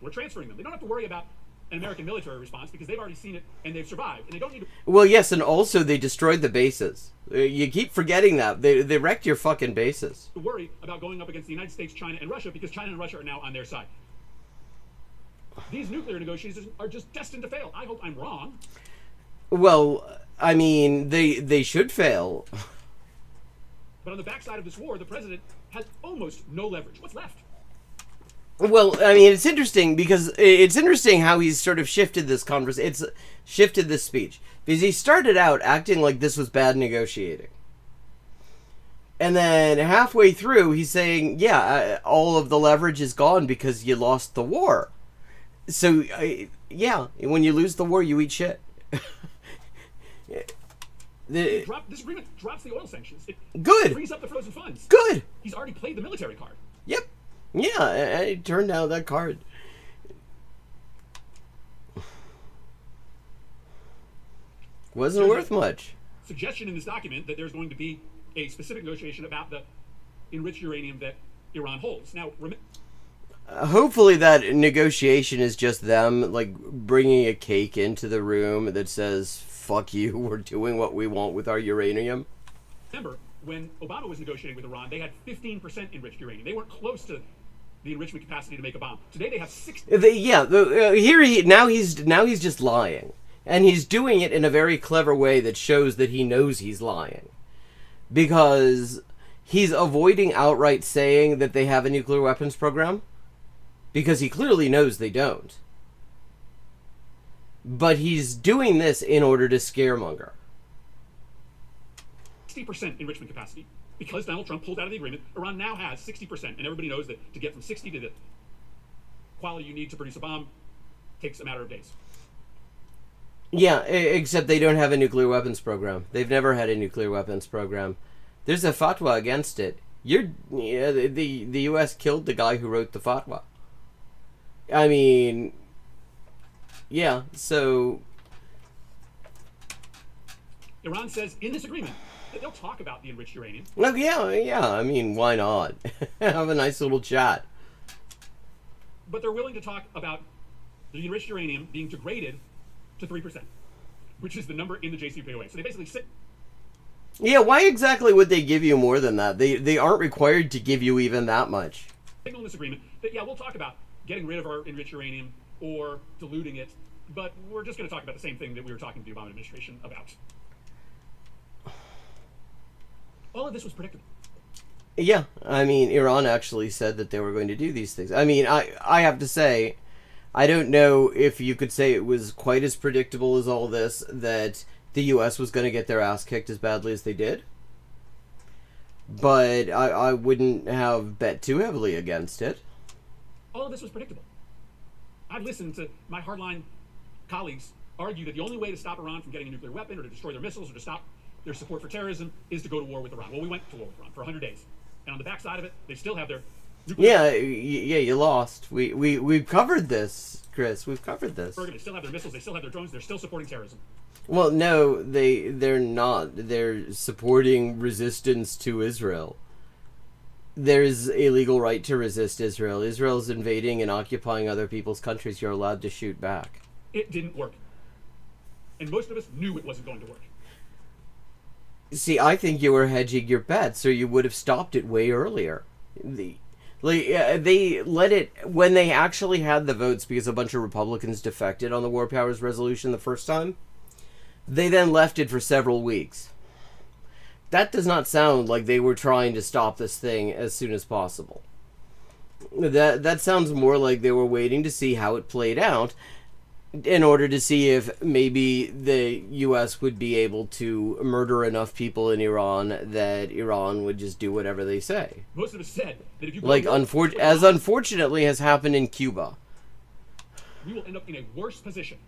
We're transferring them. They don't have to worry about an American military response because they've already seen it and they've survived. And they don't need to... Well, yes, and also they destroyed the bases. You keep forgetting that. They wrecked your fucking bases. ...to worry about going up against the United States, China, and Russia because China and Russia are now on their side. These nuclear negotiations are just destined to fail. I hope I'm wrong. Well, I mean, they should fail. But on the backside of this war, the president has almost no leverage. What's left? Well, I mean, it's interesting because it's interesting how he's sort of shifted this conversation. It's shifted this speech because he started out acting like this was bad negotiating. And then halfway through, he's saying, yeah, all of the leverage is gone because you lost the war. So, yeah, when you lose the war, you eat shit. This agreement drops the oil sanctions. Good. It frees up the frozen funds. Good. He's already played the military card. Yep. Yeah, it turned out that card. Wasn't worth much. Suggestion in this document that there's going to be a specific negotiation about the enriched uranium that Iran holds. Now, hopefully that negotiation is just them, like, bringing a cake into the room that says, fuck you, we're doing what we want with our uranium. Remember, when Obama was negotiating with Iran, they had 15% enriched uranium. They weren't close to the enrichment capacity to make a bomb. Today they have 60%. Now he's just lying. And he's doing it in a very clever way that shows that he knows he's lying. Because he's avoiding outright saying that they have a nuclear weapons program. Because he clearly knows they don't. But he's doing this in order to scaremonger. 60% enrichment capacity. Because Donald Trump pulled out of the agreement, Iran now has 60%. And everybody knows that to get from 60 to the quality you need to produce a bomb takes a matter of days. Yeah, except they don't have a nuclear weapons program. They've never had a nuclear weapons program. There's a fatwa against it. The U.S. killed the guy who wrote the fatwa. I mean, yeah, so... Iran says in this agreement that they'll talk about the enriched uranium. Look, yeah, I mean, why not? Have a nice little chat. but they're willing to talk about the enriched uranium being degraded to 3%, which is the number in the JCPOA. So they basically sit. Yeah, why exactly would they give you more than that? They aren't required to give you even that much. Signal in this agreement that, yeah, we'll talk about getting rid of our enriched uranium or diluting it, but we're just going to talk about the same thing that we were talking to the Obama administration about. All of this was predictable. Yeah, I mean, Iran actually said that they were going to do these things. I mean, I have to say, I don't know if you could say it was quite as predictable as all this, that the U.S. was going to get their ass kicked as badly as they did. But I wouldn't have bet too heavily against it. All of this was predictable. I've listened to my hardline colleagues argue that the only way to stop Iran from getting a nuclear weapon or to destroy their missiles or to stop their support for terrorism is to go to war with Iran. Well, we went to war with Iran for 100 days. And on the backside of it, they still have their nuclear... Yeah, you lost. We've covered this, Chris. We've covered this. They still have their missiles, they still have their drones, they're still supporting terrorism. Well, no, they're not. They're supporting resistance to Israel. There's a legal right to resist Israel. Israel's invading and occupying other people's countries. You're allowed to shoot back. It didn't work. And most of us knew it wasn't going to work. See, I think you were hedging your bets, or you would have stopped it way earlier. They let it, when they actually had the votes because a bunch of Republicans defected on the War Powers Resolution the first time, they then left it for several weeks. That does not sound like they were trying to stop this thing as soon as possible. That sounds more like they were waiting to see how it played out in order to see if maybe the U.S. would be able to murder enough people in Iran that Iran would just do whatever they say. Most of us said that if you... Like, as unfortunately has happened in Cuba. We will end up in a worse position.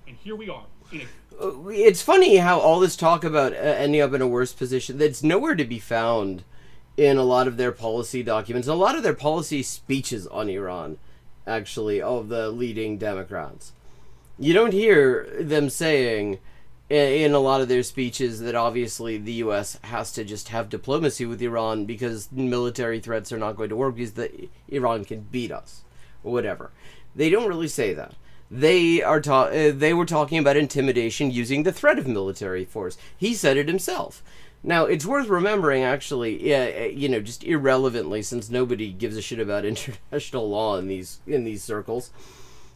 And here we are. It's funny how all this talk about ending up in a worse position, that's nowhere to be found in a lot of their policy documents, a lot of their policy speeches on Iran, actually, of the leading Democrats. You don't hear them saying in a lot of their speeches that obviously the U.S. has to just have diplomacy with Iran because military threats are not going to work because Iran can beat us, or whatever. They don't really say that. They were talking about intimidation using the threat of military force. He said it himself. Now, it's worth remembering, actually, just irrelevantly, since nobody gives a shit about international law in these circles,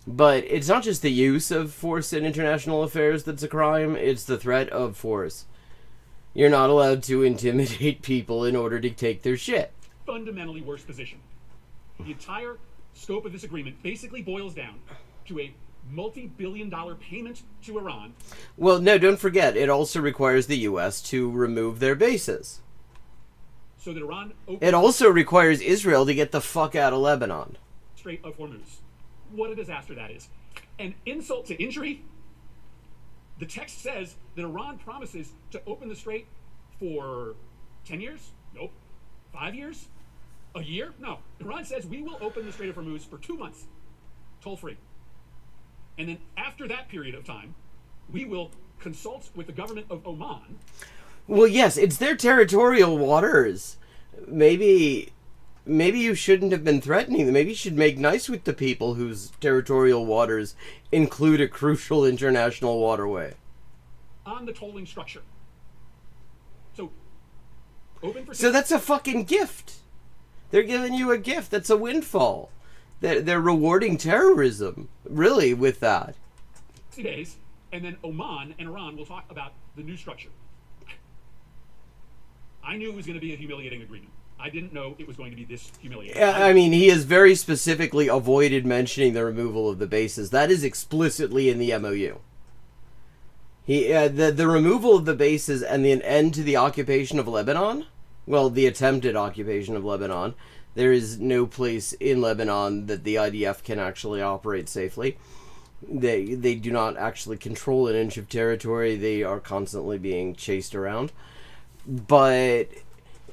but it's not just the use of force in international affairs that's a crime, it's the threat of force. You're not allowed to intimidate people in order to take their shit. Fundamentally worse position. The entire scope of this agreement basically boils down to a multi-billion-dollar payment to Iran. Well, no, don't forget, it also requires the U.S. to remove their bases. So that Iran... It also requires Israel to get the fuck out of Lebanon. Strait of Hormuz. What a disaster that is. And insult to injury, the text says that Iran promises to open the strait for 10 years? Nope. 5 years? A year? No. Iran says we will open the Strait of Hormuz for 2 months, toll-free. And then after that period of time, we will consult with the government of Oman. Well, yes, it's their territorial waters. Maybe you shouldn't have been threatening them. Maybe you should make nice with the people whose territorial waters include a crucial international waterway. On the tolling structure. So, open for... So that's a fucking gift. They're giving you a gift. That's a windfall. They're rewarding terrorism, really, with that. 60 days, and then Oman and Iran will talk about the new structure. I knew it was going to be a humiliating agreement. I didn't know it was going to be this humiliating. I mean, he has very specifically avoided mentioning the removal of the bases. That is explicitly in the MOU. The removal of the bases and the end to the occupation of Lebanon, well, the attempted occupation of Lebanon. There is no place in Lebanon that the IDF can actually operate safely. They do not actually control an inch of territory. They are constantly being chased around. But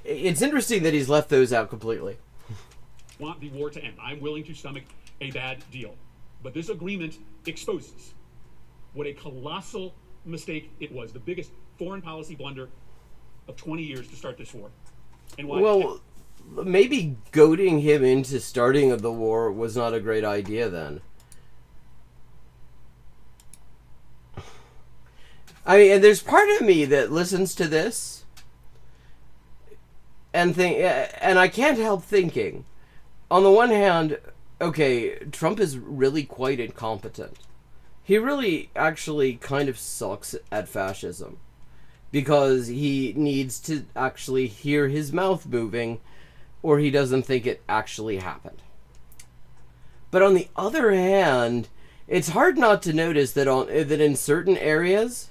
it's interesting that he's left those out completely. Want the war to end. I'm willing to stomach a bad deal. But this agreement exposes what a colossal mistake it was. The biggest foreign policy blunder of 20 years to start this war. And why? Well, maybe goading him into starting of the war was not a great idea then. I mean, and there's part of me that listens to this and I can't help thinking, on the one hand, okay, Trump is really quite incompetent. He really actually kind of sucks at fascism because he needs to actually hear his mouth moving or he doesn't think it actually happened. But on the other hand, it's hard not to notice that that in certain areas,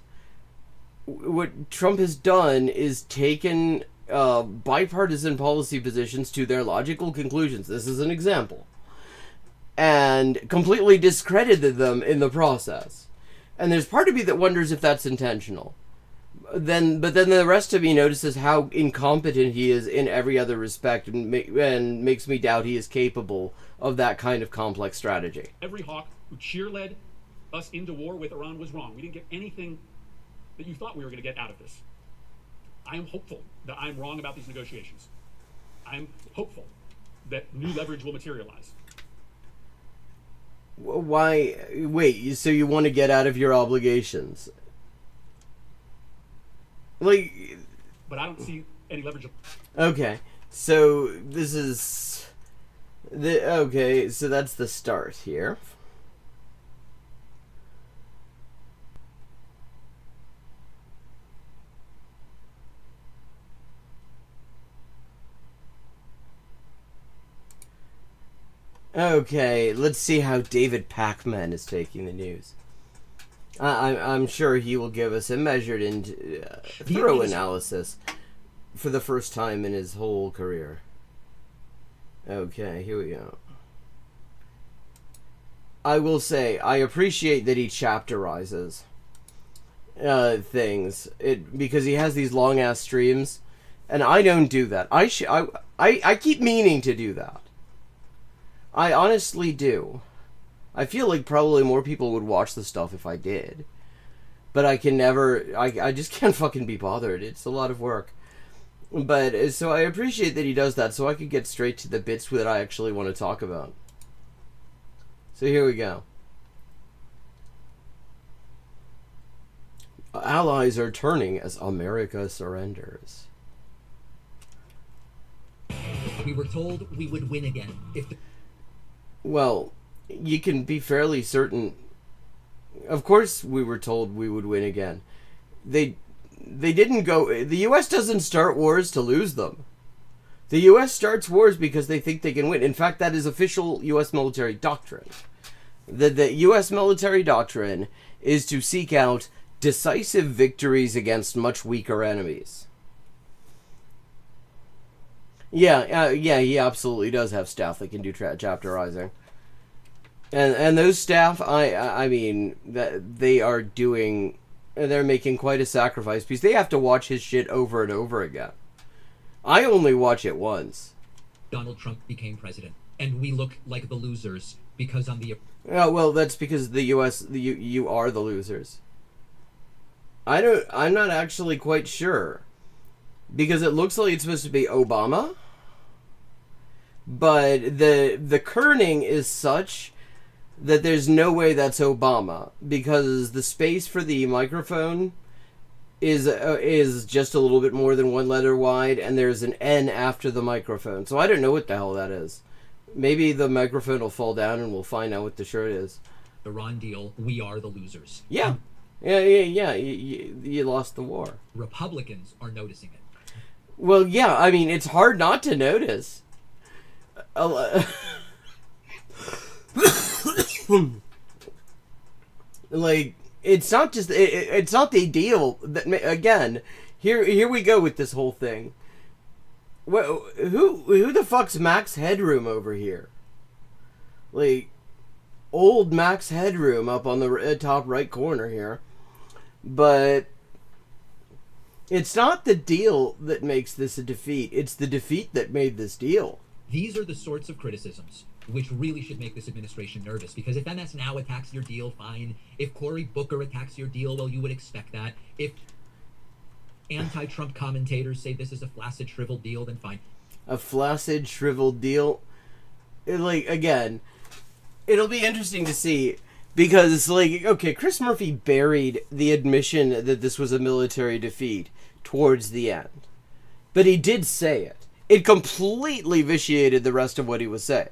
what Trump has done is taken bipartisan policy positions to their logical conclusions. This is an example. And completely discredited them in the process. And there's part of me that wonders if that's intentional. But then the rest of me notices how incompetent he is in every other respect and makes me doubt he is capable of that kind of complex strategy. Every hawk who cheerled us into war with Iran was wrong. We didn't get anything that you thought we were going to get out of this. I am hopeful that I'm wrong about these negotiations. I'm hopeful that new leverage will materialize. Why? Wait, so you want to get out of your obligations? Like... But I don't see any leverage. Okay, so this is... Okay, so that's the start here. Okay, let's see how David Pacman is taking the news. I'm sure he will give us a measured and thorough analysis for the first time in his whole career. Okay, here we go. I will say, I appreciate that he chapterizes things because he has these long-ass streams, and I don't do that. I keep meaning to do that. I honestly do. I feel like probably more people would watch the stuff if I did. But I can never... I just can't fucking be bothered. It's a lot of work. But, so I appreciate that he does that so I can get straight to the bits that I actually want to talk about. So here we go. Allies are turning as America surrenders. We were told we would win again if... Well, you can be fairly certain. Of course we were told we would win again. They didn't go... The U.S. doesn't start wars to lose them. The U.S. starts wars because they think they can win. In fact, that is official U.S. military doctrine. The U.S. military doctrine is to seek out decisive victories against much weaker enemies. Yeah, he absolutely does have staff that can do chapterizing. And those staff, I mean, that they are doing... They're making quite a sacrifice because they have to watch his shit over and over again. I only watch it once. Donald Trump became president, and we look like the losers because on the... Yeah, well, that's because the U.S. You are the losers. I'm not actually quite sure. Because it looks like it's supposed to be Obama. But the kerning is such that there's no way that's Obama. Because the space for the microphone is just a little bit more than one letter wide. And there's an N after the microphone. So I don't know what the hell that is. Maybe the microphone will fall down and we'll find out what the shirt is. Iran deal, we are the losers. Yeah. You lost the war. Republicans are noticing it. Well, yeah, I mean, it's hard not to notice. Like, it's not just... It's not the deal. That, again, here we go with this whole thing. Who the fuck's Max Headroom over here? Like, old Max Headroom up on the top right corner here. But it's not the deal that makes this a defeat. It's the defeat that made this deal. These are the sorts of criticisms which really should make this administration nervous. Because if MS Now attacks your deal, fine. If Cory Booker attacks your deal, well, you would expect that. If anti-Trump commentators say this is a flaccid, shriveled deal, then fine. A flaccid, shriveled deal. Again, it'll be interesting to see, because, okay, Chris Murphy buried the admission that this was a military defeat towards the end. But he did say it. It completely vitiated the rest of what he was saying.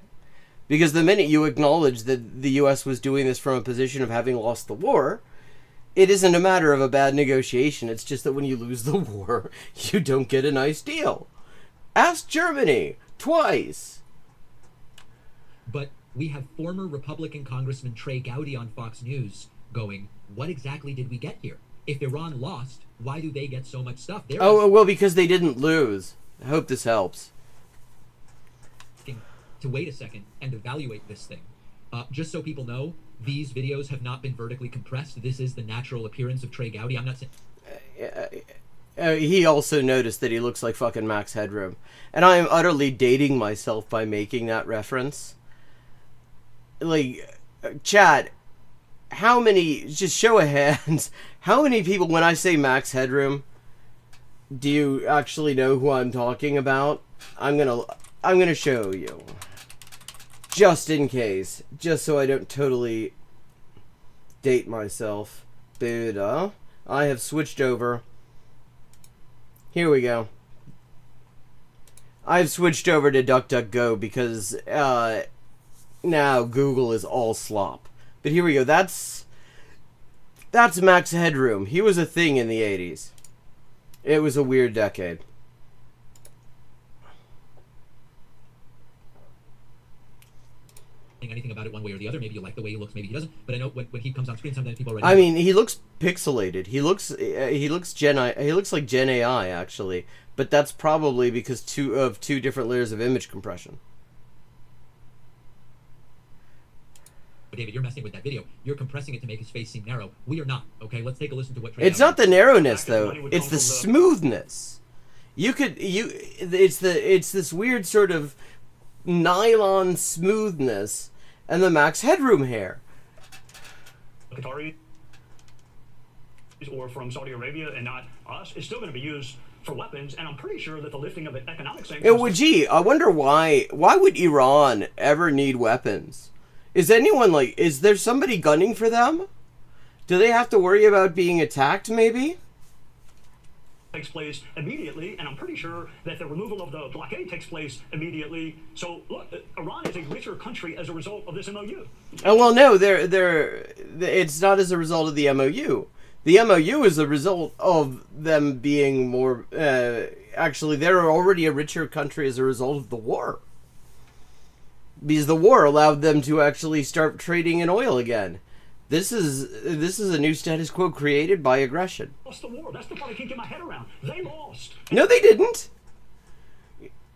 Because the minute you acknowledge that the U.S. was doing this from a position of having lost the war, it isn't a matter of a bad negotiation. It's just that when you lose the war, you don't get a nice deal. Ask Germany. Twice. But we have former Republican Congressman Trey Gowdy on Fox News going, what exactly did we get here? If Iran lost, why do they get so much stuff? Well, because they didn't lose. I hope this helps. To wait a second and evaluate this thing. Just so people know, these videos have not been vertically compressed. This is the natural appearance of Trey Gowdy. I'm not saying... He also noticed that he looks like fucking Max Headroom. And I am utterly dating myself by making that reference. Chad, how many, just show of hands, how many people, when I say Max Headroom, do you actually know who I'm talking about? I'm gonna show you. Just in case. Just so I don't totally date myself. Buddha. I have switched over. Here we go. I've switched over to DuckDuckGo because now Google is all slop. But here we go. That's Max Headroom. He was a thing in the 80s. It was a weird decade. Anything about it one way or the other. Maybe you like the way he looks, maybe he doesn't. But I know when he comes on screen, sometimes people already. I mean, he looks pixelated. He looks like Gen AI actually, but that's probably because two different layers of image compression. But David, you're messing with that video. You're compressing it to make his face seem narrow. We are not. Okay, let's take a listen to what. It's not the narrowness though. It's the smoothness. It's this weird sort of nylon smoothness and the Max Headroom hair. Qatari or from Saudi Arabia and not us is still going to be used for weapons, and I'm pretty sure that the lifting of economic sanctions... Gee, I wonder why would Iran ever need weapons? Is there somebody gunning for them? Do they have to worry about being attacked, maybe? Takes place immediately, and I'm pretty sure that the removal of the blockade takes place immediately. So, look, Iran is a richer country as a result of this MOU. Oh, well, no, it's not as a result of the MOU. The MOU is a result of them being more... actually, they're already a richer country as a result of the war. Because the war allowed them to actually start trading in oil again. This is a new status quo created by aggression. Lost the war. That's the part I can't get my head around. They lost. No, they didn't.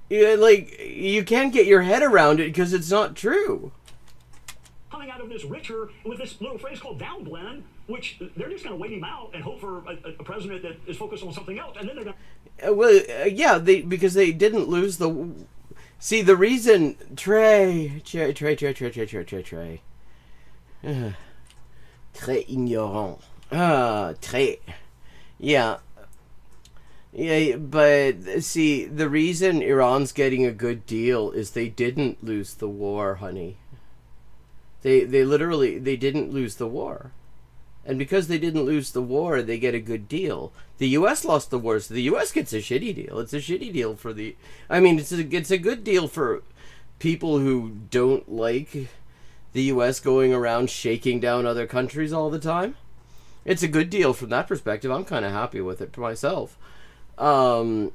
You can't get your head around it because it's not true. Coming out of this richer with this little phrase called downblend, which they're just going to wait him out and hope for a president that is focused on something else, and then they're going to... yeah, because they didn't lose the... See, the reason... Trey. Très ignorant. Très. Yeah. Yeah, but see, the reason Iran's getting a good deal is they didn't lose the war, honey. They literally didn't lose the war. And because they didn't lose the war, they get a good deal. The U.S. lost the war, so the U.S. gets a shitty deal. It's a shitty deal for the... I mean, it's a good deal for people who don't like the U.S. going around shaking down other countries all the time. It's a good deal from that perspective. I'm kind of happy with it for myself. But...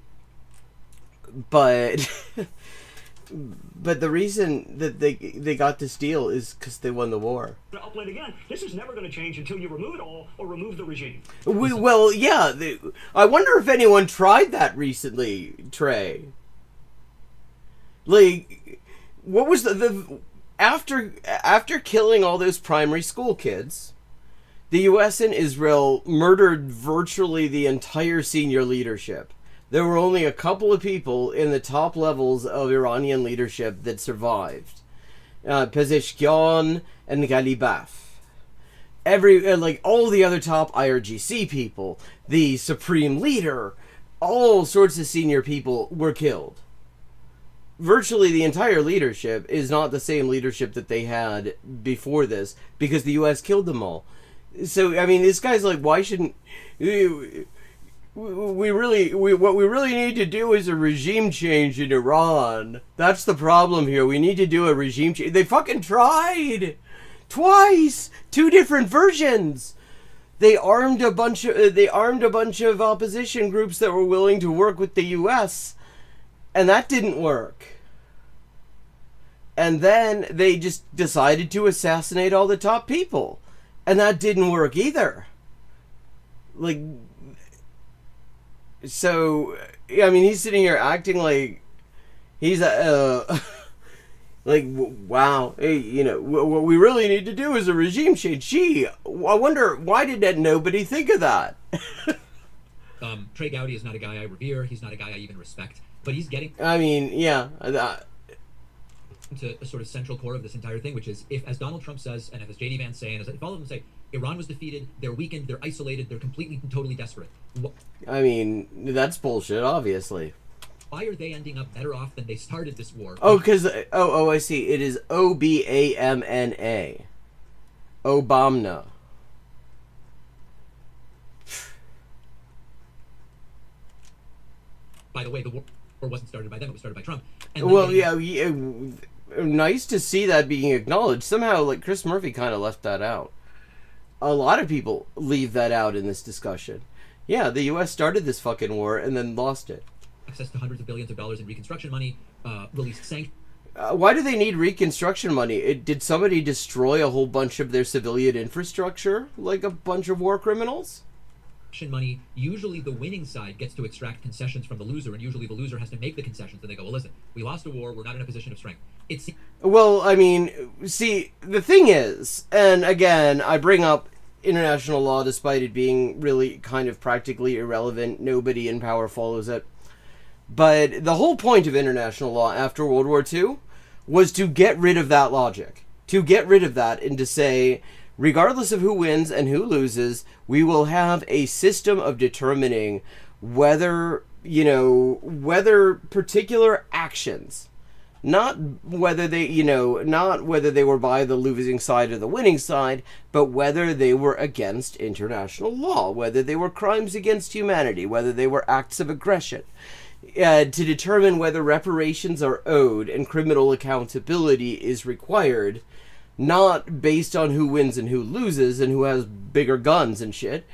But the reason that they got this deal is because they won the war. Upland again. This is never going to change until you remove it all or remove the regime. Well, yeah. I wonder if anyone tried that recently, Trey. What was after killing all those primary school kids, the U.S. and Israel murdered virtually the entire senior leadership. There were only a couple of people in the top levels of Iranian leadership that survived. Pezeshkian and Ghalibaf. All the other top IRGC people, the supreme leader, all sorts of senior people were killed. virtually the entire leadership is not the same leadership that they had before this, because the U.S. killed them all. So, I mean, this guy's like, why shouldn't... what we really need to do is a regime change in Iran. That's the problem here. We need to do a regime change. They fucking tried! Twice! 2 different versions! They armed a bunch of opposition groups that were willing to work with the U.S., and that didn't work. And then they just decided to assassinate all the top people, and that didn't work either. Like, so, I mean, he's sitting here acting like he's like, wow, hey, you know, what we really need to do is a regime change. Gee, I wonder, why did nobody think of that? Trey Gowdy is not a guy I revere. He's not a guy I even respect. But he's getting... I mean, yeah. ...to a sort of central core of this entire thing, which is, if, as Donald Trump says, and as J.D. Vance say, and if all of them say, Iran was defeated, they're weakened, they're isolated, they're completely and totally desperate. I mean, that's bullshit, obviously. Why are they ending up better off than they started this war? Oh, because... Oh, I see. It is Obamna. Obamna. By the way, the war wasn't started by them, it was started by Trump. And well, yeah, nice to see that being acknowledged. Somehow, like, Chris Murphy kind of left that out. A lot of people leave that out in this discussion. Yeah, the U.S. started this fucking war and then lost it. Access to hundreds of billions of dollars in reconstruction money, released sanctions. Why do they need reconstruction money? Did somebody destroy a whole bunch of their civilian infrastructure, like a bunch of war criminals? Money, usually the winning side gets to extract concessions from the loser, and usually the loser has to make the concessions, and they go, well, listen, we lost a war, we're not in a position of strength. Well, I mean, see, the thing is, and again, I bring up international law despite it being really kind of practically irrelevant, nobody in power follows it, but the whole point of international law after World War II was to get rid of that logic, to get rid of that and to say, regardless of who wins and who loses, we will have a system of determining whether, you know, whether particular actions, not whether they, you know, not whether they were by the losing side or the winning side, but whether they were against international law, whether they were crimes against humanity, whether they were acts of aggression, to determine whether reparations are owed and criminal accountability is required, not based on who wins and who loses and who has bigger guns and shit,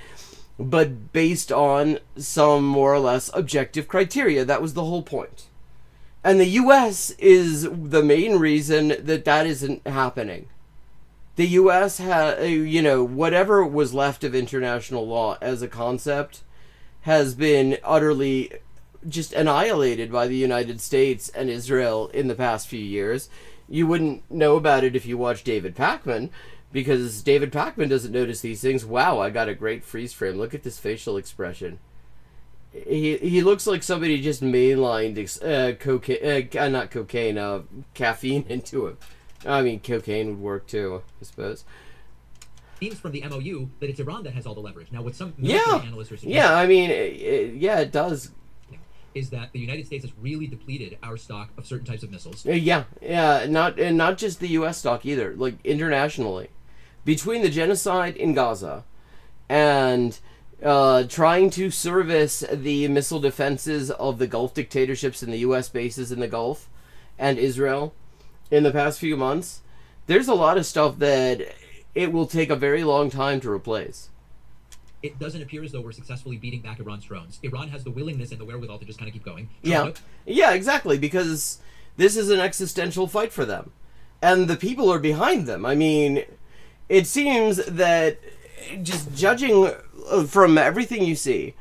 but based on some more or less objective criteria. That was the whole point. And the U.S. is the main reason that that isn't happening. The U.S. you know, whatever was left of international law as a concept has been utterly just annihilated by the United States and Israel in the past few years. You wouldn't know about it if you watched David Pakman, because David Pakman doesn't notice these things. Wow, I got a great freeze frame. Look at this facial expression. He looks like somebody just mainlined caffeine into him. I mean, cocaine would work too, I suppose. Seems from the MOU that it's Iran that has all the leverage. Now, what some military analysts are suggesting... Yeah, I mean, it does... is that the United States has really depleted our stock of certain types of missiles. Yeah, not just the U.S. stock either, like internationally. Between the genocide in Gaza and trying to service the missile defenses of the Gulf dictatorships and the U.S. bases in the Gulf and Israel in the past few months, there's a lot of stuff that it will take a very long time to replace. It doesn't appear as though we're successfully beating back Iran's drones. Iran has the willingness and the wherewithal to just kind of keep going. Yeah, exactly, because this is an existential fight for them. And the people are behind them. I mean, it seems that, just judging from everything you see,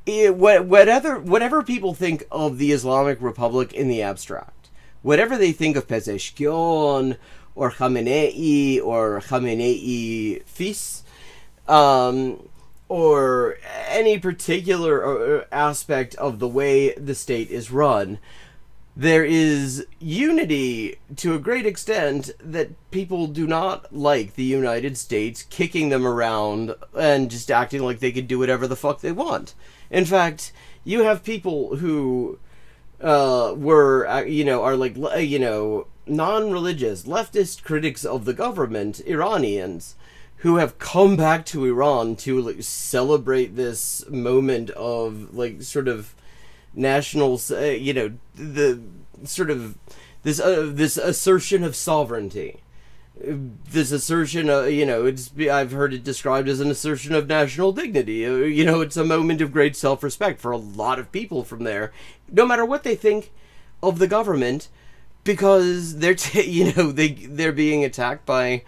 whatever people think of the Islamic Republic in the abstract, whatever they think of Pezeshkian or Khamenei fils, or any particular aspect of the way the state is run, there is unity to a great extent that people do not like the United States kicking them around and just acting like they could do whatever the fuck they want. In fact, you have people who are like, non-religious leftist critics of the government, Iranians, who have come back to Iran to like celebrate this moment of like sort of national, the sort of this assertion of sovereignty. This assertion, I've heard it described as an assertion of national dignity. It's a moment of great self-respect for a lot of people from there, no matter what they think of the government, because they're they're being attacked by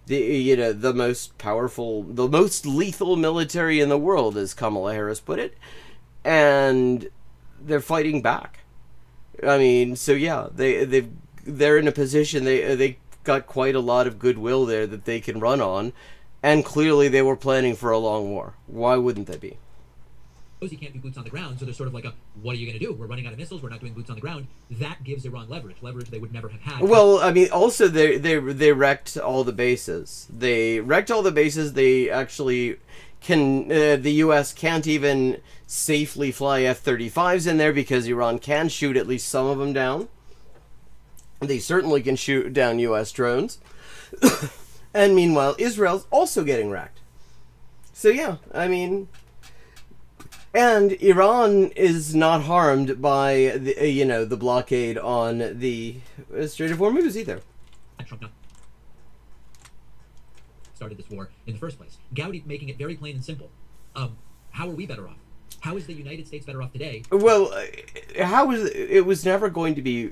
the most powerful, the most lethal military in the world, as Kamala Harris put it, and they're fighting back. I mean, so yeah, they're in a position, they got quite a lot of goodwill there that they can run on, and clearly they were planning for a long war. Why wouldn't they be? You can't do boots on the ground, so there's sort of like what are you going to do? We're running out of missiles, we're not doing boots on the ground. That gives Iran leverage they would never have had. Well, I mean, also they wrecked all the bases. They actually can, the US can't even safely fly F-35s in there because Iran can shoot at least some of them down. They certainly can shoot down US drones. And meanwhile, Israel's also getting wrecked. So yeah, I mean, and Iran is not harmed by the blockade on the Strait of Hormuz either. Trump started this war in the first place. Gowdy making it very plain and simple. How are we better off? How is the United States better off today? Well, it was never going to be.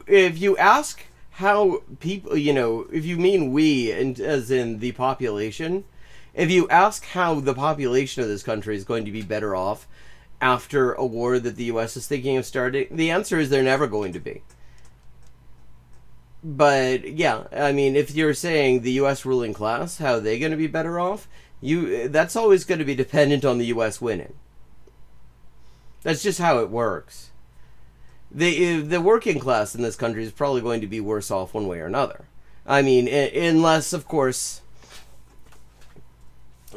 If you ask how people, if you mean we, and as in the population, if you ask how the population of this country is going to be better off after a war that the U.S. is thinking of starting, the answer is they're never going to be. But yeah, I mean, if you're saying the U.S. ruling class, how are they going to be better off? That's always going to be dependent on the U.S. winning. That's just how it works. The working class in this country is probably going to be worse off one way or another. I mean, unless, of course,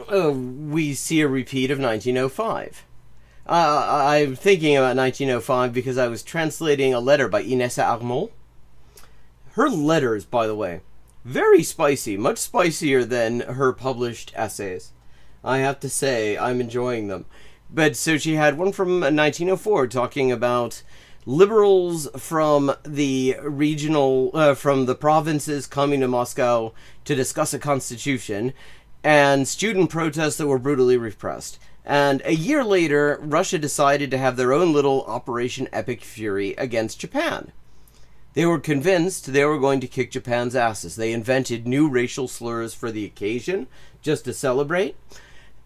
we see a repeat of 1905. I'm thinking about 1905 because I was translating a letter by Inessa Armand. Her letters, by the way, very spicy, much spicier than her published essays. I have to say, I'm enjoying them. But so she had one from 1904 talking about liberals from the from the provinces coming to Moscow to discuss a constitution, and student protests that were brutally repressed. And a year later, Russia decided to have their own little Operation Epic Fury against Japan. They were convinced they were going to kick Japan's asses. They invented new racial slurs for the occasion, just to celebrate.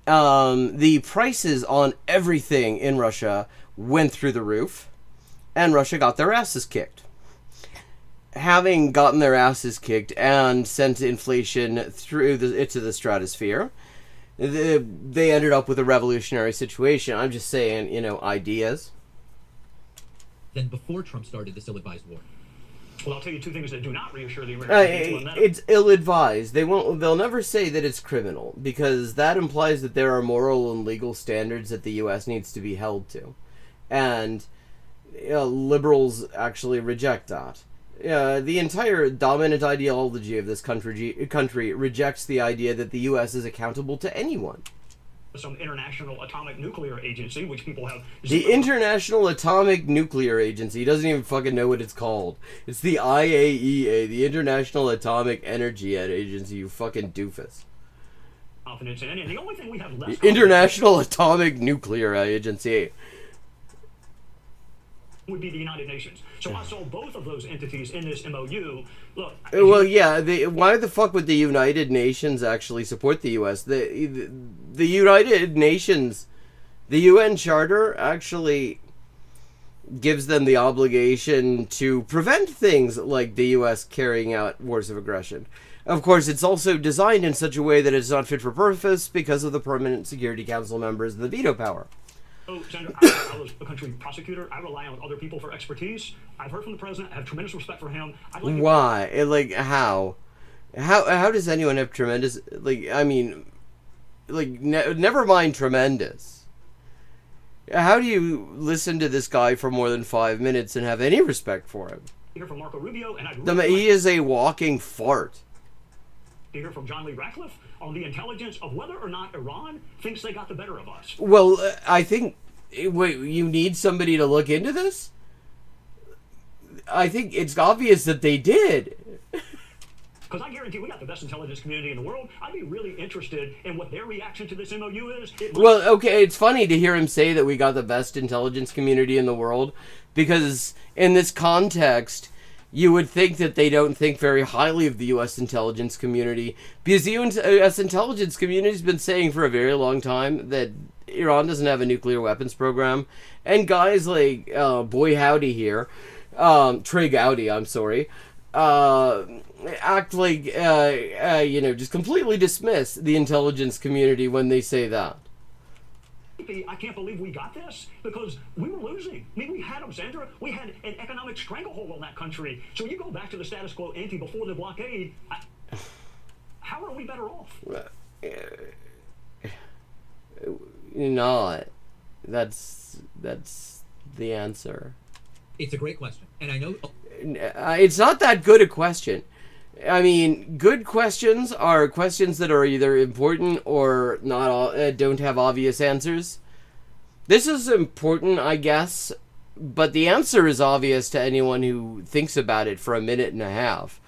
The prices on everything in Russia went through the roof, and Russia got their asses kicked. Having gotten their asses kicked and sent inflation into the stratosphere, they ended up with a revolutionary situation. I'm just saying, ideas. Then before Trump started this ill-advised war. Well, I'll tell you two things that do not reassure the American people. It's ill-advised. They'll never say that it's criminal, because that implies that there are moral and legal standards that the U.S. needs to be held to. And liberals actually reject that. The entire dominant ideology of this country rejects the idea that the U.S. is accountable to anyone. Some International Atomic Nuclear Agency, which people have... The International Atomic Nuclear Agency. He doesn't even fucking know what it's called. It's the IAEA, the International Atomic Energy Agency, you fucking doofus. Confidence in, and the only thing we have less... The International Atomic Nuclear Agency would be the United Nations. So I saw both of those entities in this MOU. Look. Well, yeah. Why the fuck would the United Nations actually support the U.S.? The United Nations, the UN Charter actually gives them the obligation to prevent things like the U.S. carrying out wars of aggression. Of course, it's also designed in such a way that it's not fit for purpose because of the Permanent Security Council members and the veto power. Oh, Senator, I was a country prosecutor. I rely on other people for expertise. I've heard from the president. I have tremendous respect for him. Why? How? How does anyone have tremendous... never mind tremendous. How do you listen to this guy for more than 5 minutes and have any respect for him? Hear from Marco Rubio, and He is a walking fart. hear from John Lee Ratcliffe on the intelligence of whether or not Iran thinks they got the better of us. Well, I think... Wait, you need somebody to look into this? I think it's obvious that they did. Because I guarantee we got the best intelligence community in the world. I'd be really interested in what their reaction to this MOU is. Well, okay, it's funny to hear him say that we got the best intelligence community in the world, because in this context, you would think that they don't think very highly of the U.S. intelligence community, because the U.S. intelligence community has been saying for a very long time that Iran doesn't have a nuclear weapons program, and guys like Boy Howdy here, Trey Gowdy, I'm sorry, act like, just completely dismiss the intelligence community when they say that. I can't believe we got this, because we were losing. I mean, we had them, Sandra. We had an economic stranglehold on that country. So you go back to the status quo ante before the blockade, how are we better off? Not. That's the answer. It's a great question, and I know... It's not that good a question. I mean, good questions are questions that are either important or not, don't have obvious answers. This is important, I guess, but the answer is obvious to anyone who thinks about it for a minute and a half,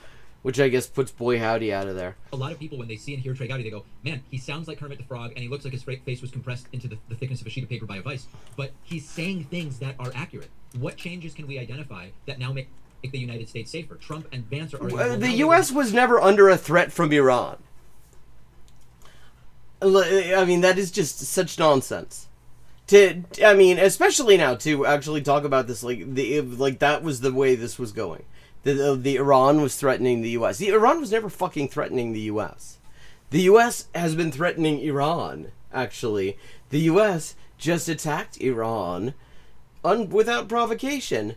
which I guess puts Boy Howdy out of there. A lot of people, when they see and hear Trey Gowdy, they go, man, he sounds like Kermit the Frog, and he looks like his face was compressed into the thickness of a sheet of paper by a vice. But he's saying things that are accurate. What changes can we identify that now make the United States safer? Trump and Vance are arguing... The U.S. was never under a threat from Iran. I mean, that is just such nonsense. Especially now, to actually talk about this, that was the way this was going. The Iran was threatening the U.S. Iran was never fucking threatening the U.S. The U.S. has been threatening Iran, actually. The U.S. just attacked Iran without provocation.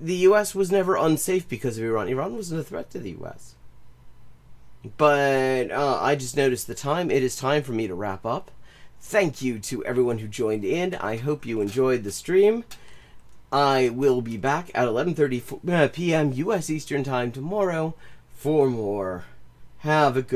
The U.S. was never unsafe because of Iran. Iran wasn't a threat to the U.S. But I just noticed the time. It is time for me to wrap up. Thank you to everyone who joined in. I hope you enjoyed the stream. I will be back at 11:30 p.m. U.S. Eastern Time tomorrow for more. Have a good